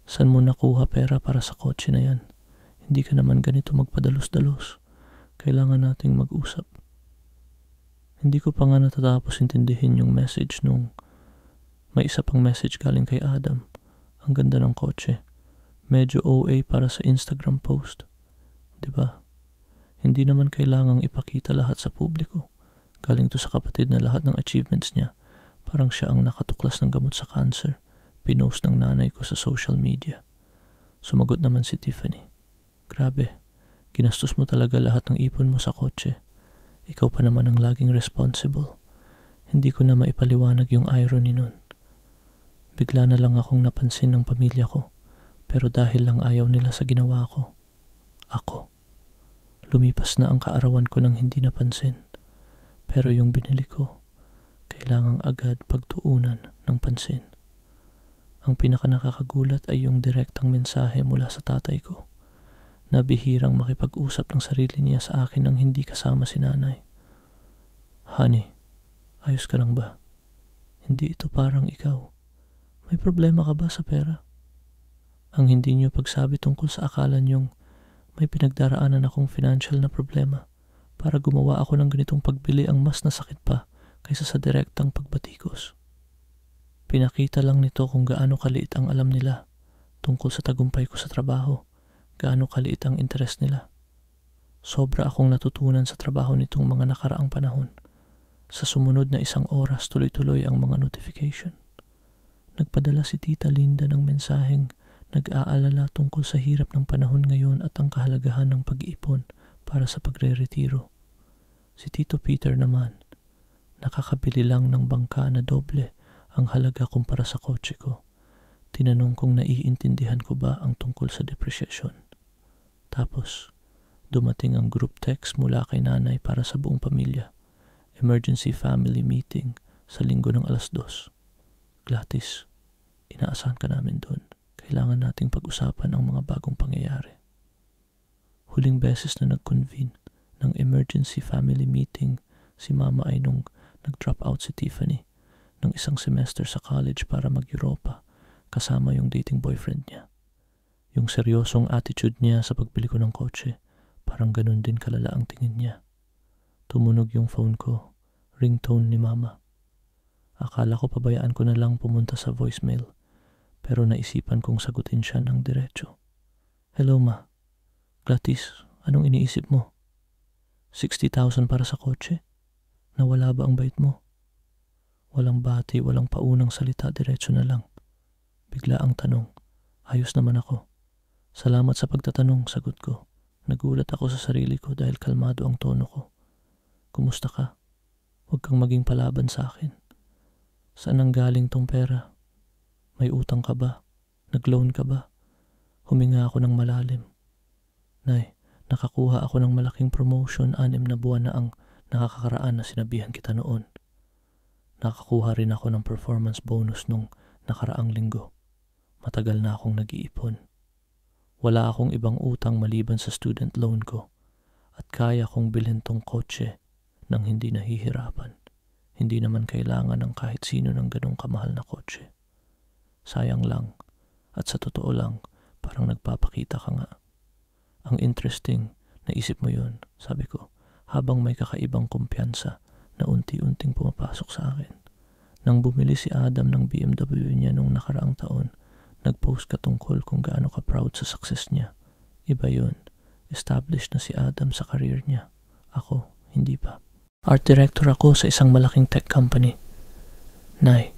"San mo nakuha pera para sa kotse na yan? Hindi ka naman ganito magpadalos-dalos. Kailangan nating mag-usap." Hindi ko pa nga natatapos intindihin yung message nung may isa pang message galing kay Adam. Ang ganda ng kotse. Medyo OA para sa Instagram post. Diba? Hindi naman kailangang ipakita lahat sa publiko. Galing to sa kapatid na lahat ng achievements niya. Parang siya ang nakatuklas ng gamot sa cancer. Pinost ng nanay ko sa social media. Sumagot naman si Tiffany. "Grabe, ginastos mo talaga lahat ng ipon mo sa kotse. Ikaw pa naman ang laging responsible." Hindi ko na maipaliwanag yung irony nun. Bigla na lang akong napansin ng pamilya ko, pero dahil lang ayaw nila sa ginawa ko. Ako. Lumipas na ang kaarawan ko nang hindi napansin, pero yung binili ko, kailangang agad pagtuunan ng pansin. Ang pinakanakakagulat ay yung direktang mensahe mula sa tatay ko, na bihirang makipag-usap ng sarili niya sa akin nang hindi kasama si nanay. "Honey, ayos ka lang ba? Hindi ito parang ikaw. May problema ka ba sa pera?" Ang hindi niyo pagsabi tungkol sa akala niyong may pinagdaraanan akong financial na problema para gumawa ako ng ganitong pagbili ang mas nasakit pa kaysa sa direktang pagbatikos. Pinakita lang nito kung gaano kaliit ang alam nila tungkol sa tagumpay ko sa trabaho, gaano kaliit ang interes nila. Sobra akong natutunan sa trabaho nitong mga nakaraang panahon. Sa sumunod na 1 oras, tuloy-tuloy ang mga notification. Nagpadala si Tita Linda ng mensaheng nag-aalala tungkol sa hirap ng panahon ngayon at ang kahalagahan ng pag-iipon para sa pagre-retiro. Si Tito Peter naman, nakakabili lang ng bangka na doble ang halaga kumpara sa kotse ko. Tinanong kung naiintindihan ko ba ang tungkol sa depreciation. Tapos, dumating ang group text mula kay nanay para sa buong pamilya. Emergency family meeting sa linggo ng 2:00. "Gladys, inaasahan ka namin doon. Kailangan nating pag-usapan ang mga bagong pangyayari." Huling beses na nag-convene ng emergency family meeting si mama ay nung nag-drop out si Tiffany ng 1 semester sa college para mag-Europa kasama yung dating boyfriend niya. Yung seryosong attitude niya sa pagbili ko ng kotse, parang ganun din kalala ang tingin niya. Tumunog yung phone ko, ringtone ni mama. Akala ko pabayaan ko na lang pumunta sa voicemail, pero naisipan kong sagutin siya ng diretso. "Hello ma. Gladys, anong iniisip mo? 60,000 para sa kotse? Nawala ba ang bait mo?" Walang bati, walang paunang salita, diretso na lang. Bigla ang tanong, "Ayos naman ako." "Salamat sa pagtatanong," sagot ko. Nagulat ako sa sarili ko dahil kalmado ang tono ko. "Kumusta ka? Huwag kang maging palaban sa akin. Saan ang galing tong pera? May utang ka ba? Nag-loan ka ba?" Huminga ako ng malalim. "Nay, nakakuha ako ng malaking promotion, 6 na buwan na ang Nakakakaraan na sinabihan kita noon. Nakakuha rin ako ng performance bonus nung nakaraang linggo. Matagal na akong nag-iipon. Wala akong ibang utang maliban sa student loan ko at kaya kong bilhin tong kotse nang hindi nahihirapan. Hindi naman kailangan ng kahit sino ng ganong kamahal na kotse. Sayang lang, at sa totoo lang, parang nagpapakita ka nga. Ang interesting, naisip mo yun, sabi ko, habang may kakaibang kumpiyansa na unti-unting pumapasok sa akin. Nang bumili si Adam ng BMW niya nung nakaraang taon, nag-post ka tungkol kung gaano ka proud sa success niya. Iba yun. Established na si Adam sa career niya. Ako, hindi pa. Art director ako sa isang malaking tech company. Nay,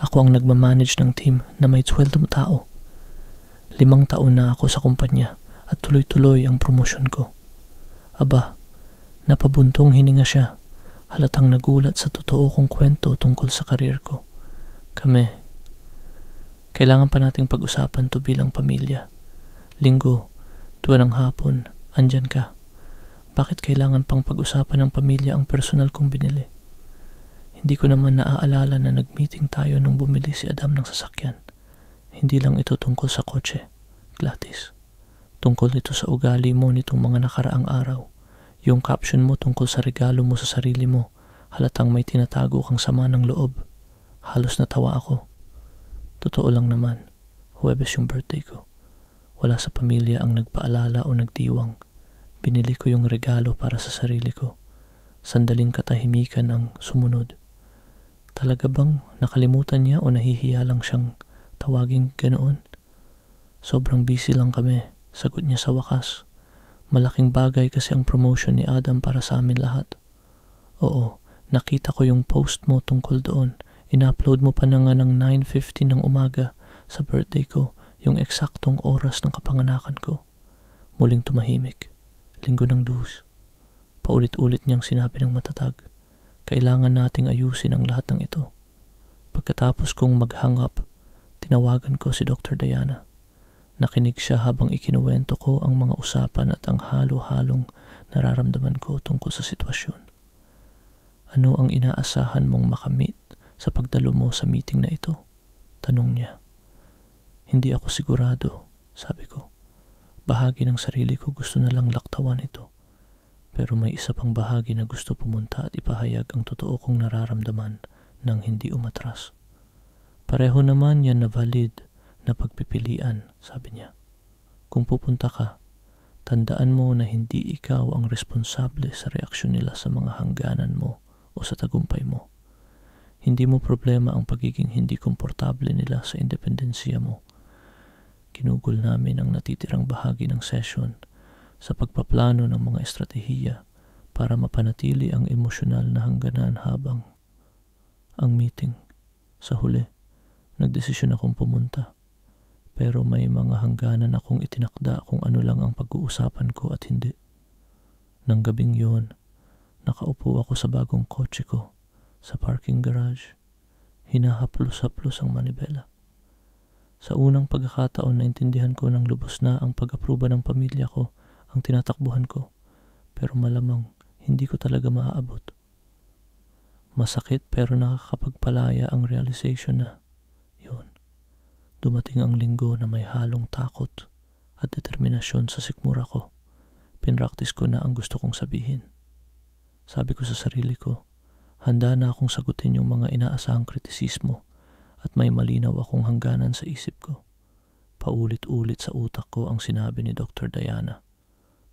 ako ang nagmamanage ng team na may 12 tao. 5 taon na ako sa kumpanya at tuloy-tuloy ang promosyon ko. Aba, napabuntong hininga siya. Halatang nagulat sa totoo kong kwento tungkol sa career ko. Kailangan pa nating pag-usapan to bilang pamilya. Linggo, 2 ng hapon, andyan ka. Bakit kailangan pang pag-usapan ng pamilya ang personal kong binili? Hindi ko naman naaalala na nag-meeting tayo nung bumili si Adam ng sasakyan. Hindi lang ito tungkol sa kotse, Gladys. Tungkol ito sa ugali mo nitong mga nakaraang araw. Yung caption mo tungkol sa regalo mo sa sarili mo, halatang may tinatago kang sama ng loob. Halos natawa ako. Totoo lang naman, Huwebes yung birthday ko. Wala sa pamilya ang nagpaalala o nagdiwang. Binili ko yung regalo para sa sarili ko. Sandaling katahimikan ang sumunod. Talaga bang nakalimutan niya o nahihiya lang siyang tawaging ganoon? Sobrang busy lang kami, sagot niya sa wakas. Malaking bagay kasi ang promotion ni Adam para sa amin lahat. Oo, nakita ko yung post mo tungkol doon. Ina-upload mo pa na nga ng 9:50 ng umaga sa birthday ko, yung eksaktong oras ng kapanganakan ko. Muling tumahimik. Linggo ng dus. Paulit-ulit niyang sinabi ng matatag, kailangan nating ayusin ang lahat ng ito. Pagkatapos kong mag-hang up, tinawagan ko si Dr. Diana. Nakinig siya habang ikinuwento ko ang mga usapan at ang halo-halong nararamdaman ko tungkol sa sitwasyon. Ano ang inaasahan mong makamit sa pagdalo mo sa meeting na ito? Tanong niya. Hindi ako sigurado, sabi ko. Bahagi ng sarili ko gusto na lang laktawan ito. Pero may isa pang bahagi na gusto pumunta at ipahayag ang totoo kong nararamdaman nang hindi umatras. Pareho naman yan na valid na pagpipilian, sabi niya. Kung pupunta ka, tandaan mo na hindi ikaw ang responsable sa reaksyon nila sa mga hangganan mo o sa tagumpay mo. Hindi mo problema ang pagiging hindi komportable nila sa independensiya mo. Kinugol namin ang natitirang bahagi ng session sa pagpaplano ng mga estratehiya para mapanatili ang emosyonal na hangganan habang ang meeting. Sa huli, nagdesisyon akong pumunta. Pero may mga hangganan akong itinakda kung ano lang ang pag-uusapan ko at hindi. Nang gabing yun, nakaupo ako sa bagong kotse ko sa parking garage. Hinahaplos-haplos ang manibela. Sa unang pagkakataon naintindihan ko ng lubos na ang pag-aproba ng pamilya ko ang tinatakbuhan ko. Pero malamang hindi ko talaga maaabot. Masakit pero nakakapagpalaya ang realization na yun. Dumating ang linggo na may halong takot at determinasyon sa sikmura ko. Pinraktis ko na ang gusto kong sabihin. Sabi ko sa sarili ko, handa na akong sagutin yung mga inaasahang kritisismo at may malinaw akong hangganan sa isip ko. Paulit-ulit sa utak ko ang sinabi ni Dr. Diana.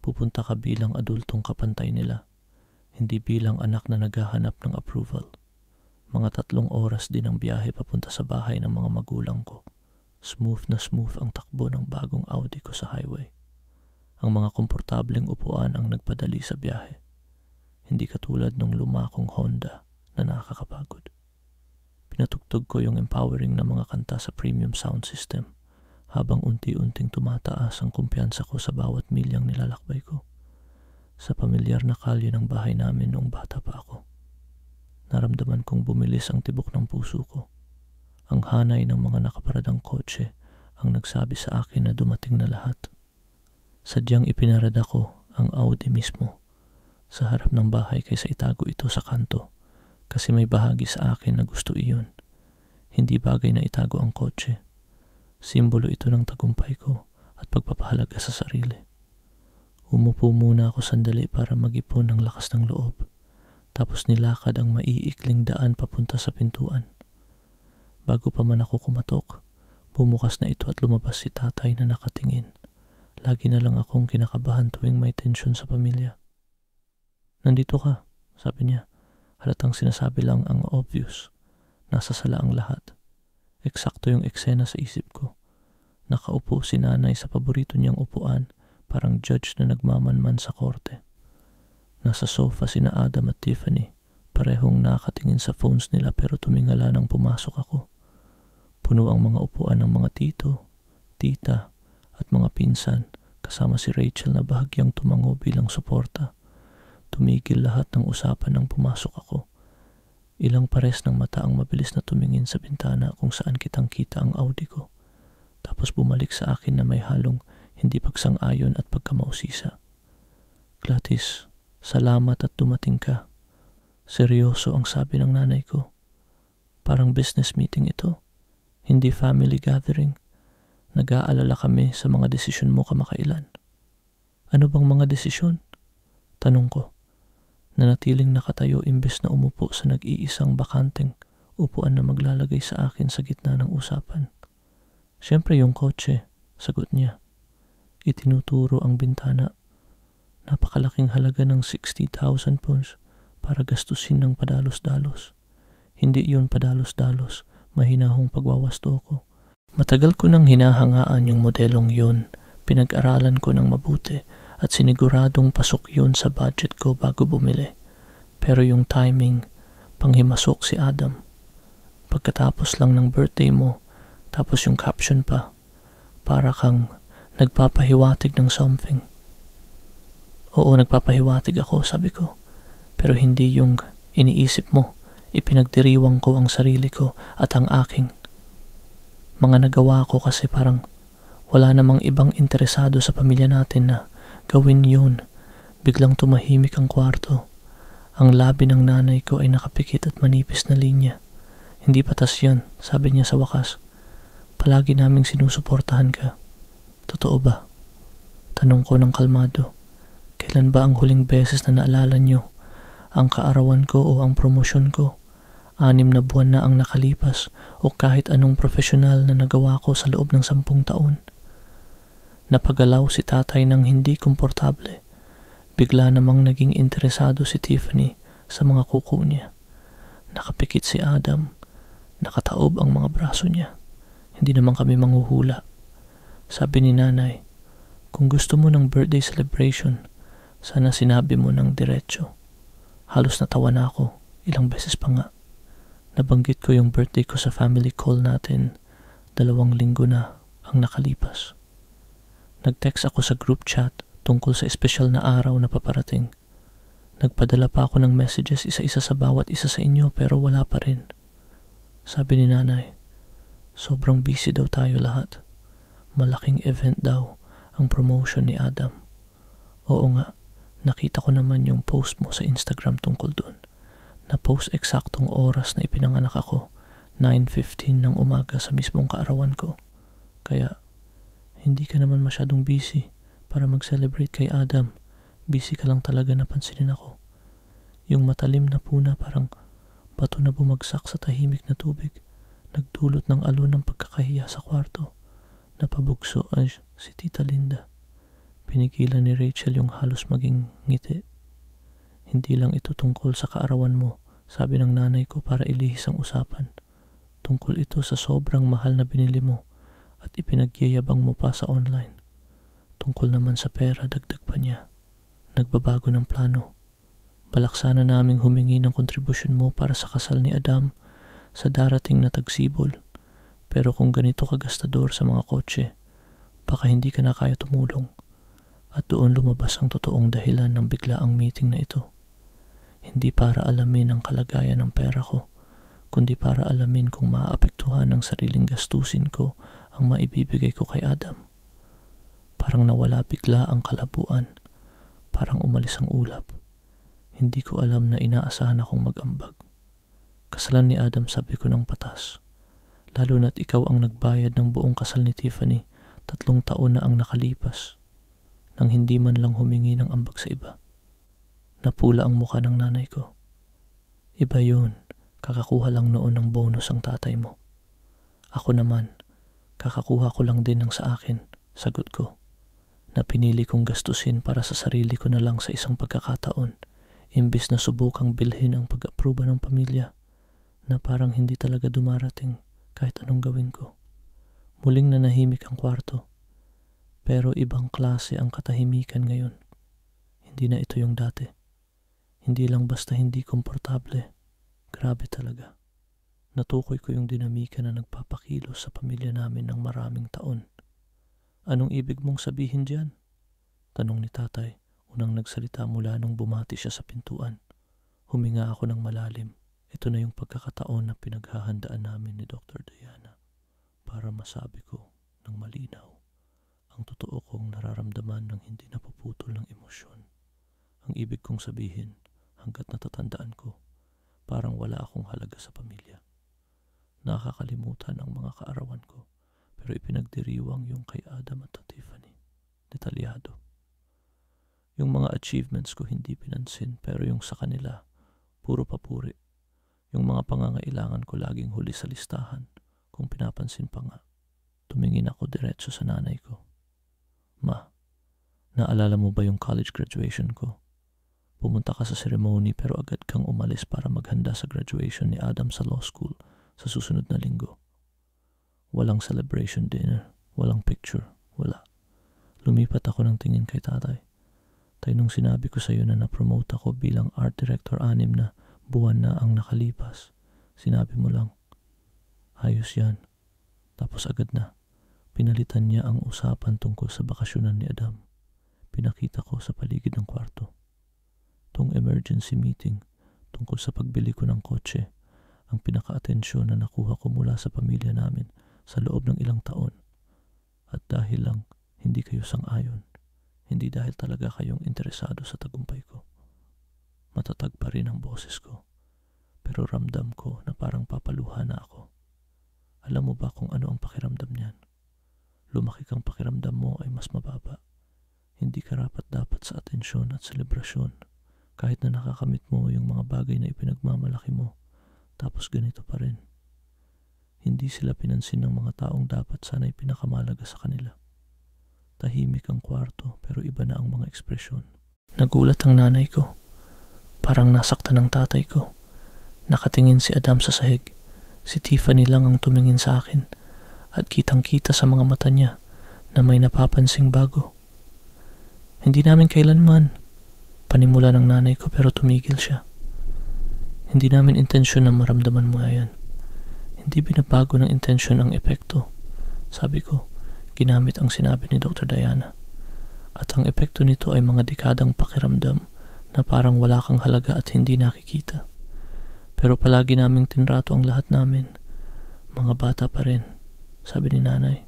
Pupunta ka bilang adultong kapantay nila, hindi bilang anak na naghahanap ng approval. Mga 3 oras din ang biyahe papunta sa bahay ng mga magulang ko. Smooth na smooth ang takbo ng bagong Audi ko sa highway. Ang mga komportableng upuan ang nagpadali sa biyahe. Hindi katulad ng lumakong Honda na nakakapagod. Pinatugtog ko yung empowering na mga kanta sa premium sound system habang unti-unting tumataas ang kumpiyansa ko sa bawat milyang nilalakbay ko. Sa pamilyar na kalye ng bahay namin noong bata pa ako. Naramdaman kong bumilis ang tibok ng puso ko. Ang hanay ng mga nakaparadang kotse ang nagsabi sa akin na dumating na lahat. Sadyang ipinarada ko ang Audi mismo sa harap ng bahay kaysa itago ito sa kanto kasi may bahagi sa akin na gusto iyon. Hindi bagay na itago ang kotse. Simbolo ito ng tagumpay ko at pagpapahalaga sa sarili. Umupo muna ako sandali para mag-ipon ng lakas ng loob. Tapos nilakad ang maiikling daan papunta sa pintuan. Bago pa man ako kumatok, bumukas na ito at lumabas si tatay na nakatingin. Lagi na lang akong kinakabahan tuwing may tensyon sa pamilya. "Nandito ka," sabi niya. Halatang sinasabi lang ang obvious. Nasa sala ang lahat. Eksakto yung eksena sa isip ko. Nakaupo si nanay sa paborito niyang upuan, parang judge na nagmamanman sa korte. Nasa sofa sina Adam at Tiffany, parehong nakatingin sa phones nila pero tumingala nang pumasok ako. Puno ang mga upuan ng mga tito, tita at mga pinsan, kasama si Rachel na bahagyang tumango bilang suporta. Tumigil lahat ng usapan nang pumasok ako. Ilang pares ng mata ang mabilis na tumingin sa bintana kung saan kitang kita ang Audi ko. Tapos bumalik sa akin na may halong hindi pagsang-ayon at pagkamausisa. "Gladys, salamat at dumating ka." Seryoso ang sabi ng nanay ko. "Parang business meeting ito, hindi family gathering. Nag-aalala kami sa mga desisyon mo kamakailan." "Ano bang mga desisyon?" tanong ko. Nanatiling nakatayo imbes na umupo sa nag-iisang bakanteng upuan na maglalagay sa akin sa gitna ng usapan. "Siyempre yung kotse," sagot niya. Itinuturo ang bintana. Napakalaking halaga ng 60,000 pounds para gastusin ng padalos-dalos. Hindi yun padalos-dalos, mahinahong pagwawasto ko. Matagal ko nang hinahangaan yung modelong yun. Pinag-aralan ko ng mabuti at siniguradong pasok yun sa budget ko bago bumili. Pero yung timing, panghimasok si Adam. Pagkatapos lang ng birthday mo, tapos yung caption pa, para kang nagpapahiwatig ng something. "Oo, nagpapahiwatig ako," sabi ko. "Pero hindi yung iniisip mo. Ipinagdiriwang ko ang sarili ko at ang aking mga nagawa ko kasi parang wala namang ibang interesado sa pamilya natin na gawin yun." Biglang tumahimik ang kwarto. Ang labi ng nanay ko ay nakapikit at manipis na linya. "Hindi patas yan," sabi niya sa wakas. "Palagi naming sinusuportahan ka." "Totoo ba?" tanong ko ng kalmado. "Kailan ba ang huling beses na naalala niyo ang kaarawan ko o ang promosyon ko? 6 na buwan na ang nakalipas o kahit anong profesional na nagawa ko sa loob ng 10 taon. Napagalaw si tatay ng hindi komportable. Bigla namang naging interesado si Tiffany sa mga kuko niya. Nakapikit si Adam. Nakataob ang mga braso niya. Hindi naman kami manghuhula. Sabi ni nanay, "Kung gusto mo ng birthday celebration, sana sinabi mo ng diretso." Halos natawa na ako. Ilang beses pa nga. Nabanggit ko yung birthday ko sa family call natin. 2 linggo na ang nakalipas. Nag-text ako sa group chat tungkol sa espesyal na araw na paparating. Nagpadala pa ako ng messages isa-isa sa bawat isa sa inyo pero wala pa rin. Sabi ni nanay, sobrang busy daw tayo lahat. Malaking event daw ang promotion ni Adam. Oo nga, nakita ko naman yung post mo sa Instagram tungkol dun. Na-post eksaktong oras na ipinanganak ako, 9:15 ng umaga sa mismong kaarawan ko. Kaya, hindi ka naman masyadong busy para mag-celebrate kay Adam. Busy ka lang talaga, napansinin ako. Yung matalim na puna parang bato na bumagsak sa tahimik na tubig. Nagdulot ng alon ng pagkakahiya sa kwarto. Napabugso ay si Tita Linda. Pinigilan ni Rachel yung halos maging ngiti. Hindi lang ito tungkol sa kaarawan mo, sabi ng nanay ko para ilihis ang usapan. Tungkol ito sa sobrang mahal na binili mo at ipinagyayabang mo pa sa online. Tungkol naman sa pera, dagdag pa niya. Nagbabago ng plano. Balak sana naming humingi ng kontribusyon mo para sa kasal ni Adam sa darating na tagsibol. Pero kung ganito ka gastador sa mga kotse, baka hindi ka na kaya tumulong. At doon lumabas ang totoong dahilan ng biglaang meeting na ito. Hindi para alamin ang kalagayan ng pera ko, kundi para alamin kung maaapektuhan ng sariling gastusin ko ang maibibigay ko kay Adam. Parang nawala bigla ang kalabuan, parang umalis ang ulap. Hindi ko alam na inaasahan akong mag-ambag. Kasalan ni Adam, sabi ko ng patas. Lalo na't ikaw ang nagbayad ng buong kasal ni Tiffany, 3 taon na ang nakalipas, nang hindi man lang humingi ng ambag sa iba. Napula ang muka ng nanay ko. Iba yun, kakakuha lang noon ng bonus ang tatay mo. Ako naman, kakakuha ko lang din ng sa akin, sagot ko, na pinili kong gastusin para sa sarili ko na lang sa isang pagkakataon, imbis na subukang bilhin ang pag-aproba ng pamilya, na parang hindi talaga dumarating kahit anong gawin ko. Muling nanahimik ang kwarto, pero ibang klase ang katahimikan ngayon. Hindi na ito yung dati. Hindi lang basta hindi komportable. Grabe talaga. Natukoy ko yung dinamika na nagpapakilos sa pamilya namin ng maraming taon. Anong ibig mong sabihin diyan? Tanong ni tatay, unang nagsalita mula nung bumati siya sa pintuan. Huminga ako ng malalim. Ito na yung pagkakataon na pinaghahandaan namin ni Dr. Diana para masabi ko ng malinaw ang totoo kong nararamdaman ng hindi napuputol ng emosyon. Ang ibig kong sabihin, hanggat natatandaan ko, parang wala akong halaga sa pamilya. Nakakalimutan ang mga kaarawan ko, pero ipinagdiriwang yung kay Adam at Tiffany. Detalyado. Yung mga achievements ko hindi pinansin, pero yung sa kanila, puro papuri. Yung mga pangangailangan ko laging huli sa listahan, kung pinapansin pa nga. Tumingin ako diretso sa nanay ko. Ma, naalala mo ba yung college graduation ko? Pumunta ka sa ceremony pero agad kang umalis para maghanda sa graduation ni Adam sa law school sa susunod na linggo. Walang celebration dinner, walang picture, wala. Lumipat ako ng tingin kay tatay. Tay, nung sinabi ko sa iyo na na-promote ako bilang art director 6 na buwan na ang nakalipas, sinabi mo lang, ayos yan. Tapos agad na, pinalitan niya ang usapan tungkol sa bakasyonan ni Adam. Pinakita ko sa paligid ng kwarto. Tong emergency meeting tungkol sa pagbili ko ng kotse, ang pinaka-atensyon na nakuha ko mula sa pamilya namin sa loob ng ilang taon. At dahil lang hindi kayo sang-ayon, hindi dahil talaga kayong interesado sa tagumpay ko. Matatag pa rin ang boses ko, pero ramdam ko na parang papaluha na ako. Alam mo ba kung ano ang pakiramdam niyan? Lumaki kang pakiramdam mo ay mas mababa. Hindi karapat-dapat sa atensyon at selebrasyon, kahit na nakakamit mo yung mga bagay na ipinagmamalaki mo, tapos ganito pa rin. Hindi sila pinansin ng mga taong dapat sana'y pinakamalaga sa kanila. Tahimik ang kwarto pero iba na ang mga ekspresyon. Nagulat ang nanay ko. Parang nasaktan ng tatay ko. Nakatingin si Adam sa sahig. Si Tiffany lang ang tumingin sa akin at kitang-kita sa mga mata niya na may napapansing bago. Hindi namin kailanman, panimula ng nanay ko, pero tumigil siya. Hindi namin intensyon na maramdaman mo yan. Hindi binabago ng intensyon ang epekto. Sabi ko, ginamit ang sinabi ni Dr. Diana. At ang epekto nito ay mga dekadang pakiramdam na parang wala kang halaga at hindi nakikita. Pero palagi naming tinrato ang lahat namin. Mga bata pa rin, sabi ni nanay.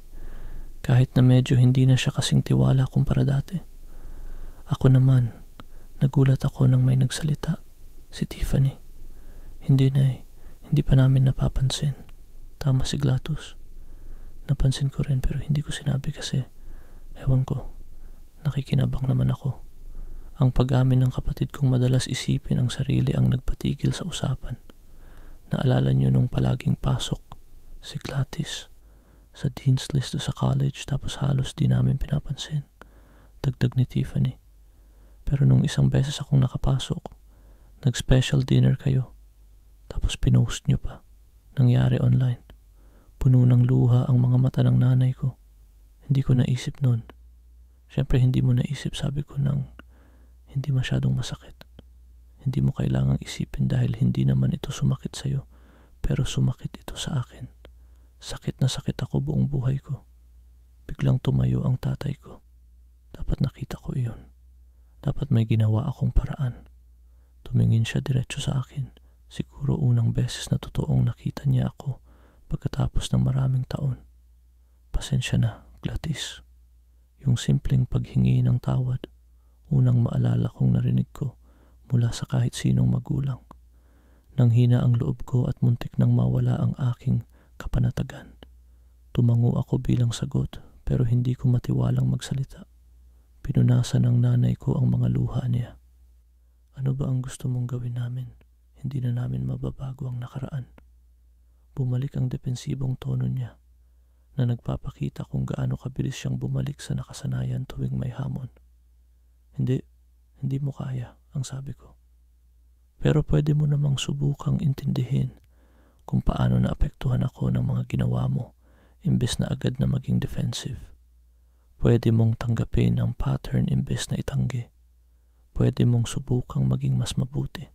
Kahit na medyo hindi na siya kasing tiwala kumpara dati. Ako naman, nagulat ako nang may nagsalita. Si Tiffany. Hindi na hindi pa namin napapansin. Tama si Glatus. Napansin ko rin pero hindi ko sinabi kasi, ewan ko, nakikinabang naman ako. Ang pag-amin ng kapatid kong madalas isipin ang sarili ang nagpatigil sa usapan. Naalala niyo nung palaging pasok, si Gladys, sa dean's list sa college tapos halos di namin pinapansin. Dagdag ni Tiffany. Pero nung isang beses akong nakapasok, nag-special dinner kayo, tapos pinost niyo pa. Nangyari online. Puno ng luha ang mga mata ng nanay ko. Hindi ko naisip nun. Siyempre hindi mo naisip, sabi ko, nang hindi masyadong masakit. Hindi mo kailangang isipin dahil hindi naman ito sumakit sa'yo, pero sumakit ito sa akin. Sakit na sakit ako buong buhay ko. Biglang tumayo ang tatay ko. Dapat nakita ko iyon. Dapat may ginawa akong paraan. Tumingin siya diretso sa akin. Siguro unang beses na totoong nakita niya ako pagkatapos ng maraming taon. Pasensya na, Gladys. Yung simpleng paghingi ng tawad, unang maalala kong narinig ko mula sa kahit sinong magulang. Nanghina ang loob ko at muntik nang mawala ang aking kapanatagan. Tumango ako bilang sagot pero hindi ko matiwalang magsalita. Pinunasan ng nanay ko ang mga luha niya. Ano ba ang gusto mong gawin namin? Hindi na namin mababago ang nakaraan. Bumalik ang depensibong tono niya na nagpapakita kung gaano kabilis siyang bumalik sa nakasanayan tuwing may hamon. Hindi mo kaya, ang sabi ko. Pero pwede mo namang subukang intindihin kung paano naapektuhan ako ng mga ginawa mo imbes na agad na maging defensive. Pwede mong tanggapin ang pattern imbes na itanggi. Pwede mong subukang maging mas mabuti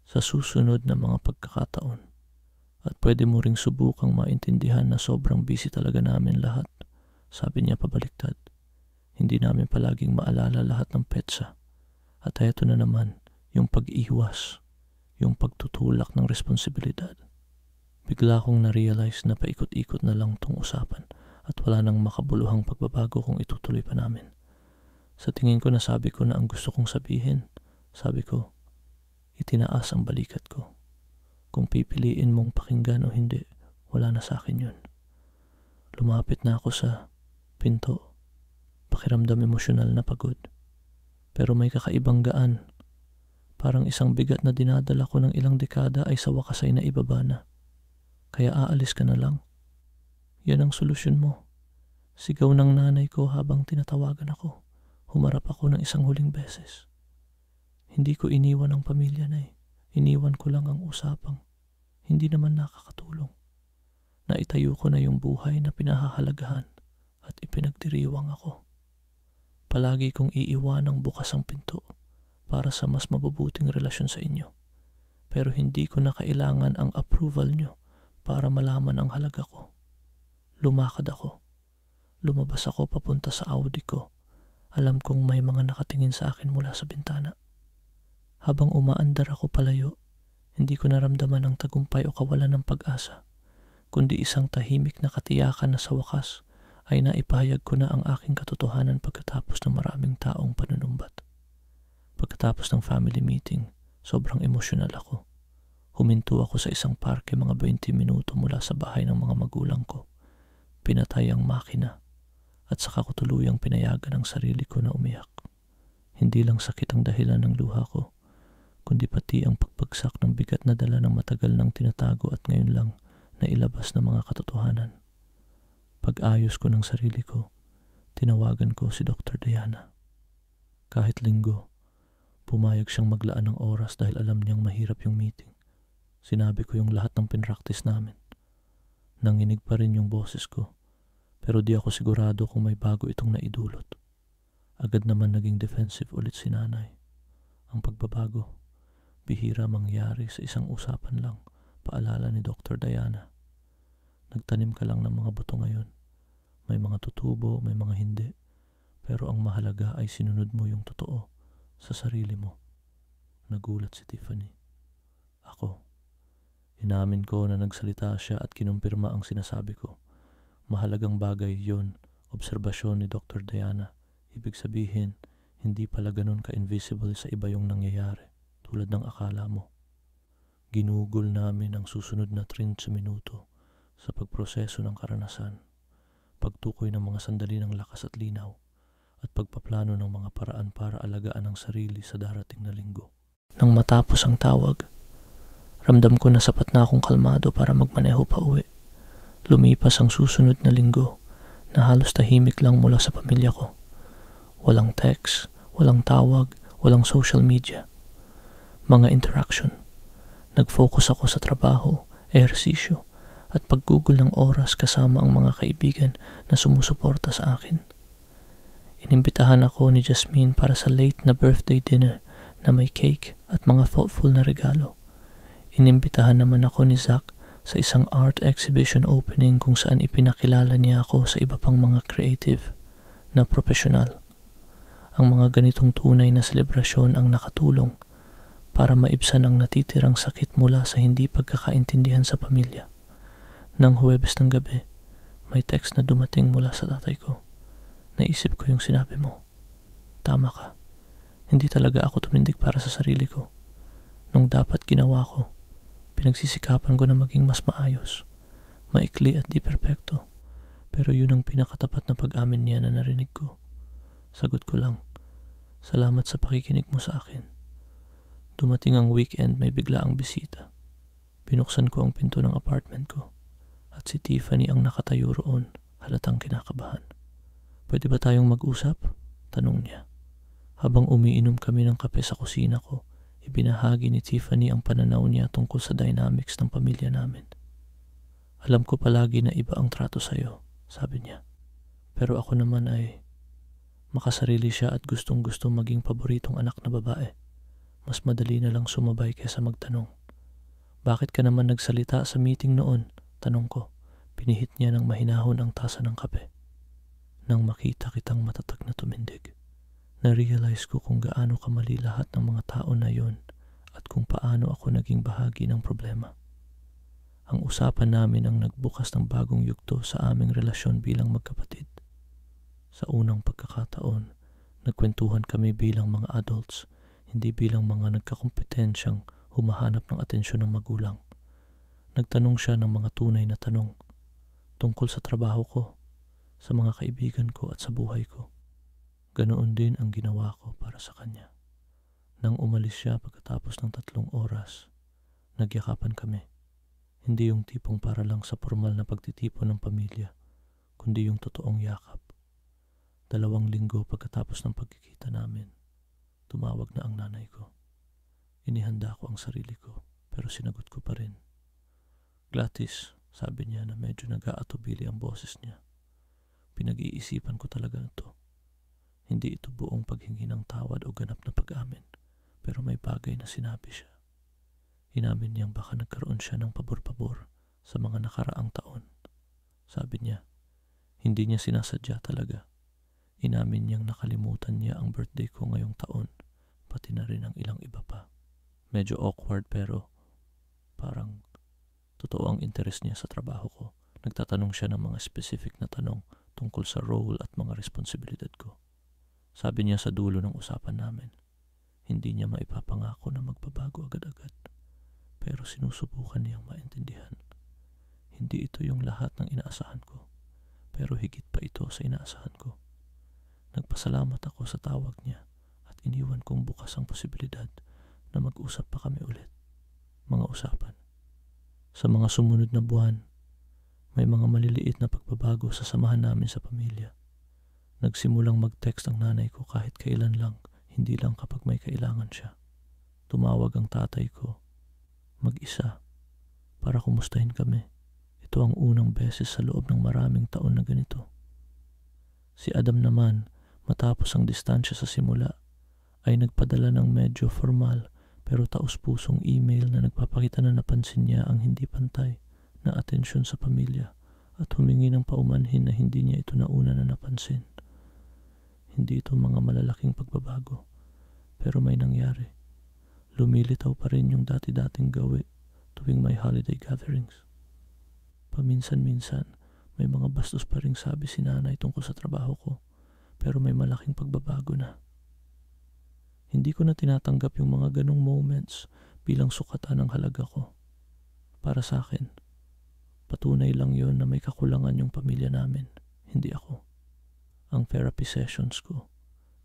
sa susunod na mga pagkakataon. At pwede mo ring subukang maintindihan na sobrang busy talaga namin lahat. Sabi niya pabaliktad. Hindi namin palaging maalala lahat ng petsa. At eto na naman, yung pag-iwas, yung pagtutulak ng responsibilidad. Bigla kong na-realize na paikot-ikot na lang tong usapan at wala nang makabuluhang pagbabago kung itutuloy pa namin. Sa tingin ko nasabi ko na ang gusto kong sabihin. Sabi ko, itinaas ang balikat ko. Kung pipiliin mong pakinggan o hindi, wala na sa akin yun. Lumapit na ako sa pinto. Pakiramdam emosyonal na pagod. Pero may kakaibang gaan. Parang isang bigat na dinadala ko ng ilang dekada ay sa wakas ay naibaba na. Kaya aalis ka na lang. Yan ang solusyon mo. Sigaw ng nanay ko habang tinatawagan ako. Humarap ako ng isang huling beses. Hindi ko iniwan ang pamilya na Iniwan ko lang ang usapang. Hindi naman nakakatulong. Naitayo ko na yung buhay na pinahahalagahan at ipinagdiriwang ako. Palagi kong iiwanang bukas ang pinto para sa mas mabubuting relasyon sa inyo. Pero hindi ko na kailangan ang approval nyo para malaman ang halaga ko. Lumakad ako. Lumabas ako papunta sa Audi ko. Alam kong may mga nakatingin sa akin mula sa bintana. Habang umaandar ako palayo, hindi ko naramdaman ang tagumpay o kawalan ng pag-asa, kundi isang tahimik na katiyakan na sa wakas ay naipahayag ko na ang aking katotohanan pagkatapos ng maraming taong panunumbat. Pagkatapos ng family meeting, sobrang emosyonal ako. Huminto ako sa isang parke mga 20 minuto mula sa bahay ng mga magulang ko. Pinatay ang makina at saka ko tuluyang pinayagan ang sarili ko na umiyak. Hindi lang sakit ang dahilan ng luha ko, kundi pati ang pagbagsak ng bigat na dala ng matagal nang tinatago at ngayon lang na ilabas ng mga katotohanan. Pag-ayos ko ng sarili ko, tinawagan ko si Dr. Diana. Kahit linggo, pumayag siyang maglaan ng oras dahil alam niyang mahirap yung meeting. Sinabi ko yung lahat ng pinractice namin. Nanginig pa rin yung boses ko, pero di ako sigurado kung may bago itong naidulot. Agad naman naging defensive ulit si nanay. Ang pagbabago, bihira mangyari sa isang usapan lang, paalala ni Dr. Diana. Nagtanim ka lang ng mga buto ngayon. May mga tutubo, may mga hindi. Pero ang mahalaga ay sinunod mo yung totoo sa sarili mo. Nagulat si Tiffany. Ako. Inamin ko na nagsalita siya at kinumpirma ang sinasabi ko. Mahalagang bagay yon, obserbasyon ni Dr. Diana. Ibig sabihin, hindi pala ganun ka-invisible sa iba yung nangyayari, tulad ng akala mo. Ginugol namin ang susunod na 30 minuto sa pagproseso ng karanasan, pagtukoy ng mga sandali ng lakas at linaw, at pagpaplano ng mga paraan para alagaan ang sarili sa darating na linggo. Nang matapos ang tawag, ramdam ko na sapat na akong kalmado para magmaneho pa uwi. Lumipas ang susunod na linggo na halos tahimik lang mula sa pamilya ko. Walang text, walang tawag, walang social media. Mga interaction. Nag-focus ako sa trabaho, ehersisyo, at paggugol ng oras kasama ang mga kaibigan na sumusuporta sa akin. Inimbitahan ako ni Jasmine para sa late na birthday dinner na may cake at mga thoughtful na regalo. Inimbitahan naman ako ni Zach sa isang art exhibition opening kung saan ipinakilala niya ako sa iba pang mga creative na profesional. Ang mga ganitong tunay na selebrasyon ang nakatulong para maibsan ang natitirang sakit mula sa hindi pagkakaintindihan sa pamilya. Nang Huwebes ng gabi, may text na dumating mula sa tatay ko. Naisip ko yung sinabi mo. Tama ka. Hindi talaga ako tumindig para sa sarili ko. Nung dapat ginawa ko, pinagsisikapan ko na maging mas maayos, maikli at di perpekto. Pero yun ang pinakatapat na pag-amin niya na narinig ko. Sagot ko lang, salamat sa pakikinig mo sa akin. Dumating ang weekend, may bigla ang bisita. Binuksan ko ang pinto ng apartment ko at si Tiffany ang nakatayo roon, halatang kinakabahan. Pwede ba tayong mag-usap? Tanong niya. Habang umiinom kami ng kape sa kusina ko, ibinahagi ni Tiffany ang pananaw niya tungkol sa dynamics ng pamilya namin. Alam ko palagi na iba ang trato sa'yo, sabi niya. Pero ako naman ay makasarili siya at gustong-gusto maging paboritong anak na babae. Mas madali na lang sumabay kaysa magtanong. Bakit ka naman nagsalita sa meeting noon? Tanong ko. Pinihit niya ng mahinahon ang tasa ng kape. Nang makita kitang matatag na tumindig, na-realize ko kung gaano kamali lahat ng mga tao na yon at kung paano ako naging bahagi ng problema. Ang usapan namin ang nagbukas ng bagong yugto sa aming relasyon bilang magkapatid. Sa unang pagkakataon, nagkwentuhan kami bilang mga adults, hindi bilang mga nagkakompetensyang humahanap ng atensyon ng magulang. Nagtanong siya ng mga tunay na tanong tungkol sa trabaho ko, sa mga kaibigan ko at sa buhay ko. Ganoon din ang ginawa ko para sa kanya. Nang umalis siya pagkatapos ng 3 oras, nagyakapan kami. Hindi yung tipong para lang sa formal na pagtitipon ng pamilya, kundi yung totoong yakap. 2 linggo pagkatapos ng pagkikita namin, tumawag na ang nanay ko. Inihanda ko ang sarili ko, pero sinagot ko pa rin. Gladys, sabi niya na medyo nag-aatubili ang boses niya. Pinag-iisipan ko talaga ito. Hindi ito buong paghingi ng tawad o ganap na pag-amin, pero may bagay na sinabi siya. Inamin niyang baka nagkaroon siya ng pabor-pabor sa mga nakaraang taon. Sabi niya, hindi niya sinasadya talaga. Inamin niyang nakalimutan niya ang birthday ko ngayong taon, pati na rin ang ilang iba pa. Medyo awkward pero parang totoo ang interest niya sa trabaho ko. Nagtatanong siya ng mga specific na tanong tungkol sa role at mga responsibilidad ko. Sabi niya sa dulo ng usapan namin, hindi niya maipapangako na magbabago agad-agad, pero sinusubukan niyang maintindihan. Hindi ito yung lahat ng inaasahan ko, pero higit pa ito sa inaasahan ko. Nagpasalamat ako sa tawag niya at iniwan kong bukas ang posibilidad na mag-usap pa kami ulit. Mga usapan. Sa mga sumunod na buwan, may mga maliliit na pagbabago sa samahan namin sa pamilya. Nagsimulang mag-text ang nanay ko kahit kailan lang, hindi lang kapag may kailangan siya. Tumawag ang tatay ko, mag-isa, para kumustahin kami. Ito ang unang beses sa loob ng maraming taon na ganito. Si Adam naman, matapos ang distansya sa simula, ay nagpadala ng medyo formal pero taus-pusong email na nagpapakita na napansin niya ang hindi pantay na atensyon sa pamilya at humingi ng paumanhin na hindi niya ito nauna na napansin. Hindi ito mga malalaking pagbabago, pero may nangyari. Lumilitaw pa rin yung dati-dating gawi tuwing may holiday gatherings. Paminsan-minsan, may mga bastos pa ring sabi si nanay tungkol sa trabaho ko, pero may malaking pagbabago na. Hindi ko na tinatanggap yung mga ganong moments bilang sukatan ng halaga ko. Para sa akin, patunay lang yon na may kakulangan yung pamilya namin, hindi ako. Ang therapy sessions ko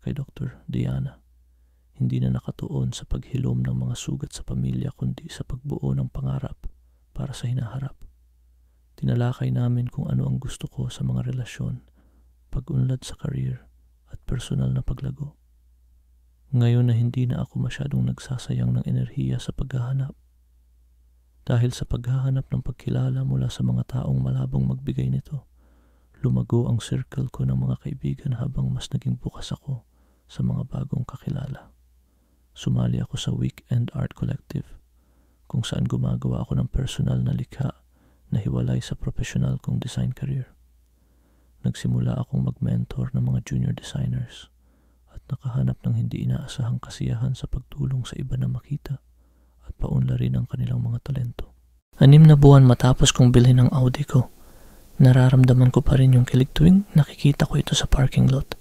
kay Dr. Diana hindi na nakatuon sa paghilom ng mga sugat sa pamilya kundi sa pagbuo ng pangarap para sa hinaharap. Tinalakay namin kung ano ang gusto ko sa mga relasyon, pag-unlad sa career at personal na paglago. Ngayon na hindi na ako masyadong nagsasayang ng enerhiya sa paghahanap. Dahil sa paghahanap ng pagkilala mula sa mga taong malabong magbigay nito, lumago ang circle ko ng mga kaibigan habang mas naging bukas ako sa mga bagong kakilala. Sumali ako sa Weekend Art Collective, kung saan gumagawa ako ng personal na likha na hiwalay sa professional kong design career. Nagsimula akong mag-mentor ng mga junior designers at nakahanap ng hindi inaasahang kasiyahan sa pagtulong sa iba na makita at paunlarin ang kanilang mga talento. 6 na buwan matapos kong bilhin ang Audi ko, nararamdaman ko pa rin yung kilig tuwing nakikita ko ito sa parking lot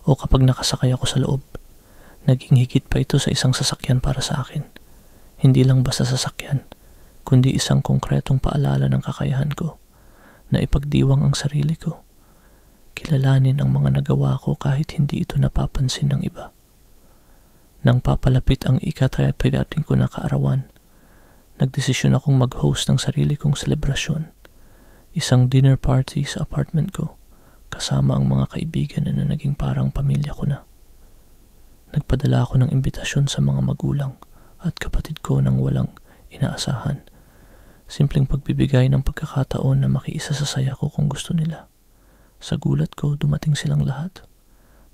o kapag nakasakay ako sa loob. Naging higit pa ito sa isang sasakyan para sa akin. Hindi lang basta sasakyan, kundi isang konkretong paalala ng kakayahan ko na ipagdiwang ang sarili ko. Kilalanin ang mga nagawa ko kahit hindi ito napapansin ng iba. Nang papalapit ang ika-30 ko na kaarawan, nagdesisyon akong mag-host ng sarili kong selebrasyon. Isang dinner party sa apartment ko, kasama ang mga kaibigan na naging parang pamilya ko na. Nagpadala ako ng imbitasyon sa mga magulang at kapatid ko nang walang inaasahan. Simpleng pagbibigay ng pagkakataon na makiisa sa saya ko kung gusto nila. Sa gulat ko, dumating silang lahat.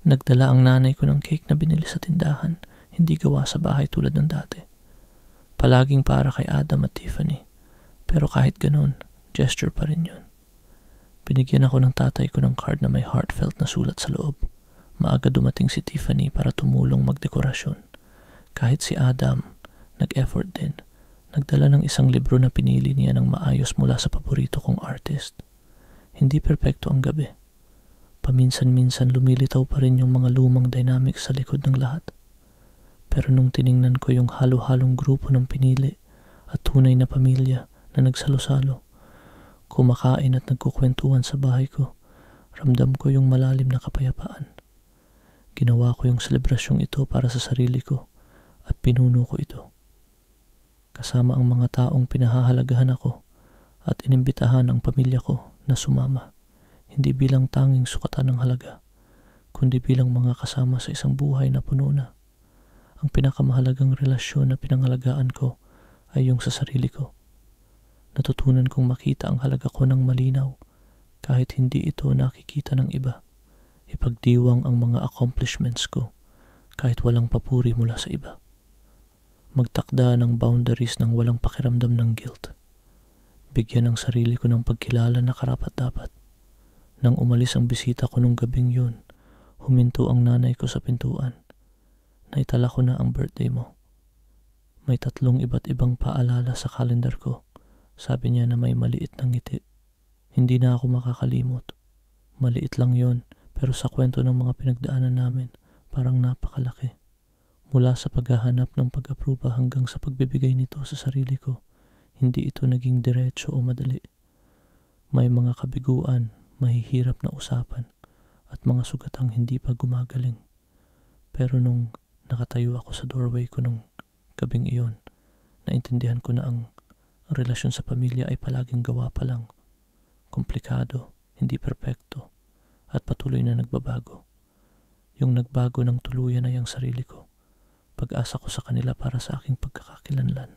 Nagdala ang nanay ko ng cake na binili sa tindahan, hindi gawa sa bahay tulad ng dati. Palaging para kay Adam at Tiffany. Pero kahit ganon, gesture pa rin yun. Binigyan ako ng tatay ko ng card na may heartfelt na sulat sa loob. Maaga dumating si Tiffany para tumulong magdekorasyon. Kahit si Adam, nag-effort din. Nagdala ng isang libro na pinili niya ng maayos mula sa paborito kong artist. Hindi perpekto ang gabi. Paminsan-minsan lumilitaw pa rin yung mga lumang dynamics sa likod ng lahat. Pero nung tiningnan ko yung halo-halong grupo ng pinili at tunay na pamilya na nagsalo-salo, kumakain at nagkukwentuhan sa bahay ko, ramdam ko yung malalim na kapayapaan. Ginawa ko yung selebrasyong ito para sa sarili ko at pinuno ko ito. Kasama ang mga taong pinahahalagahan ako at inimbitahan ang pamilya ko na sumama, hindi bilang tanging sukatan ng halaga, kundi bilang mga kasama sa isang buhay na puno na. Ang pinakamahalagang relasyon na pinangalagaan ko ay yung sa sarili ko. Natutunan kong makita ang halaga ko ng malinaw kahit hindi ito nakikita ng iba. Ipagdiwang ang mga accomplishments ko kahit walang papuri mula sa iba. Magtakda ng boundaries ng walang pakiramdam ng guilt. Bigyan ang sarili ko ng pagkilala na karapat-dapat. Nang umalis ang bisita ko nung gabing yun, huminto ang nanay ko sa pintuan. Naitala ko na ang birthday mo. May 3 iba't ibang paalala sa kalendar ko. Sabi niya na may maliit na ngiti. Hindi na ako makakalimot. Maliit lang yon, pero sa kwento ng mga pinagdaanan namin, parang napakalaki. Mula sa paghahanap ng pag-aproba hanggang sa pagbibigay nito sa sarili ko, hindi ito naging diretso o madali. May mga kabiguan, mahihirap na usapan, at mga sugatang hindi pa gumagaling. Pero nung nakatayo ako sa doorway ko nung gabing iyon, naintindihan ko na ang relasyon sa pamilya ay palaging gawa pa lang. Komplikado, hindi perpekto, at patuloy na nagbabago. Yung nagbago ng tuluyan ay ang sarili ko. Pag-asa ko sa kanila para sa aking pagkakakilanlan.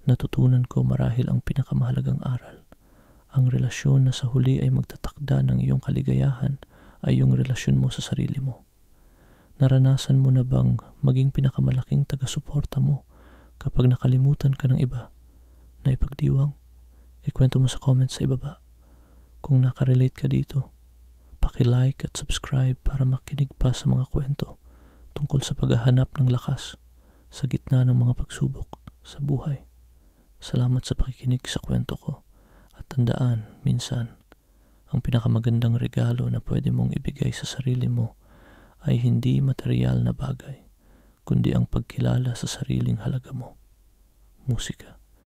Natutunan ko marahil ang pinakamahalagang aral. Ang relasyon na sa huli ay magtatakda ng iyong kaligayahan ay yung relasyon mo sa sarili mo. Naranasan mo na bang maging pinakamalaking taga-suporta mo kapag nakalimutan ka ng iba na ipagdiwang? Ikwento mo sa comments sa ibaba. Kung nakarelate ka dito, paki-like at subscribe para makinig pa sa mga kwento tungkol sa paghahanap ng lakas sa gitna ng mga pagsubok sa buhay. Salamat sa pakikinig sa kwento ko. At tandaan, minsan, ang pinakamagandang regalo na pwede mong ibigay sa sarili mo ay hindi material na bagay, kundi ang pagkilala sa sariling halaga mo. Musika.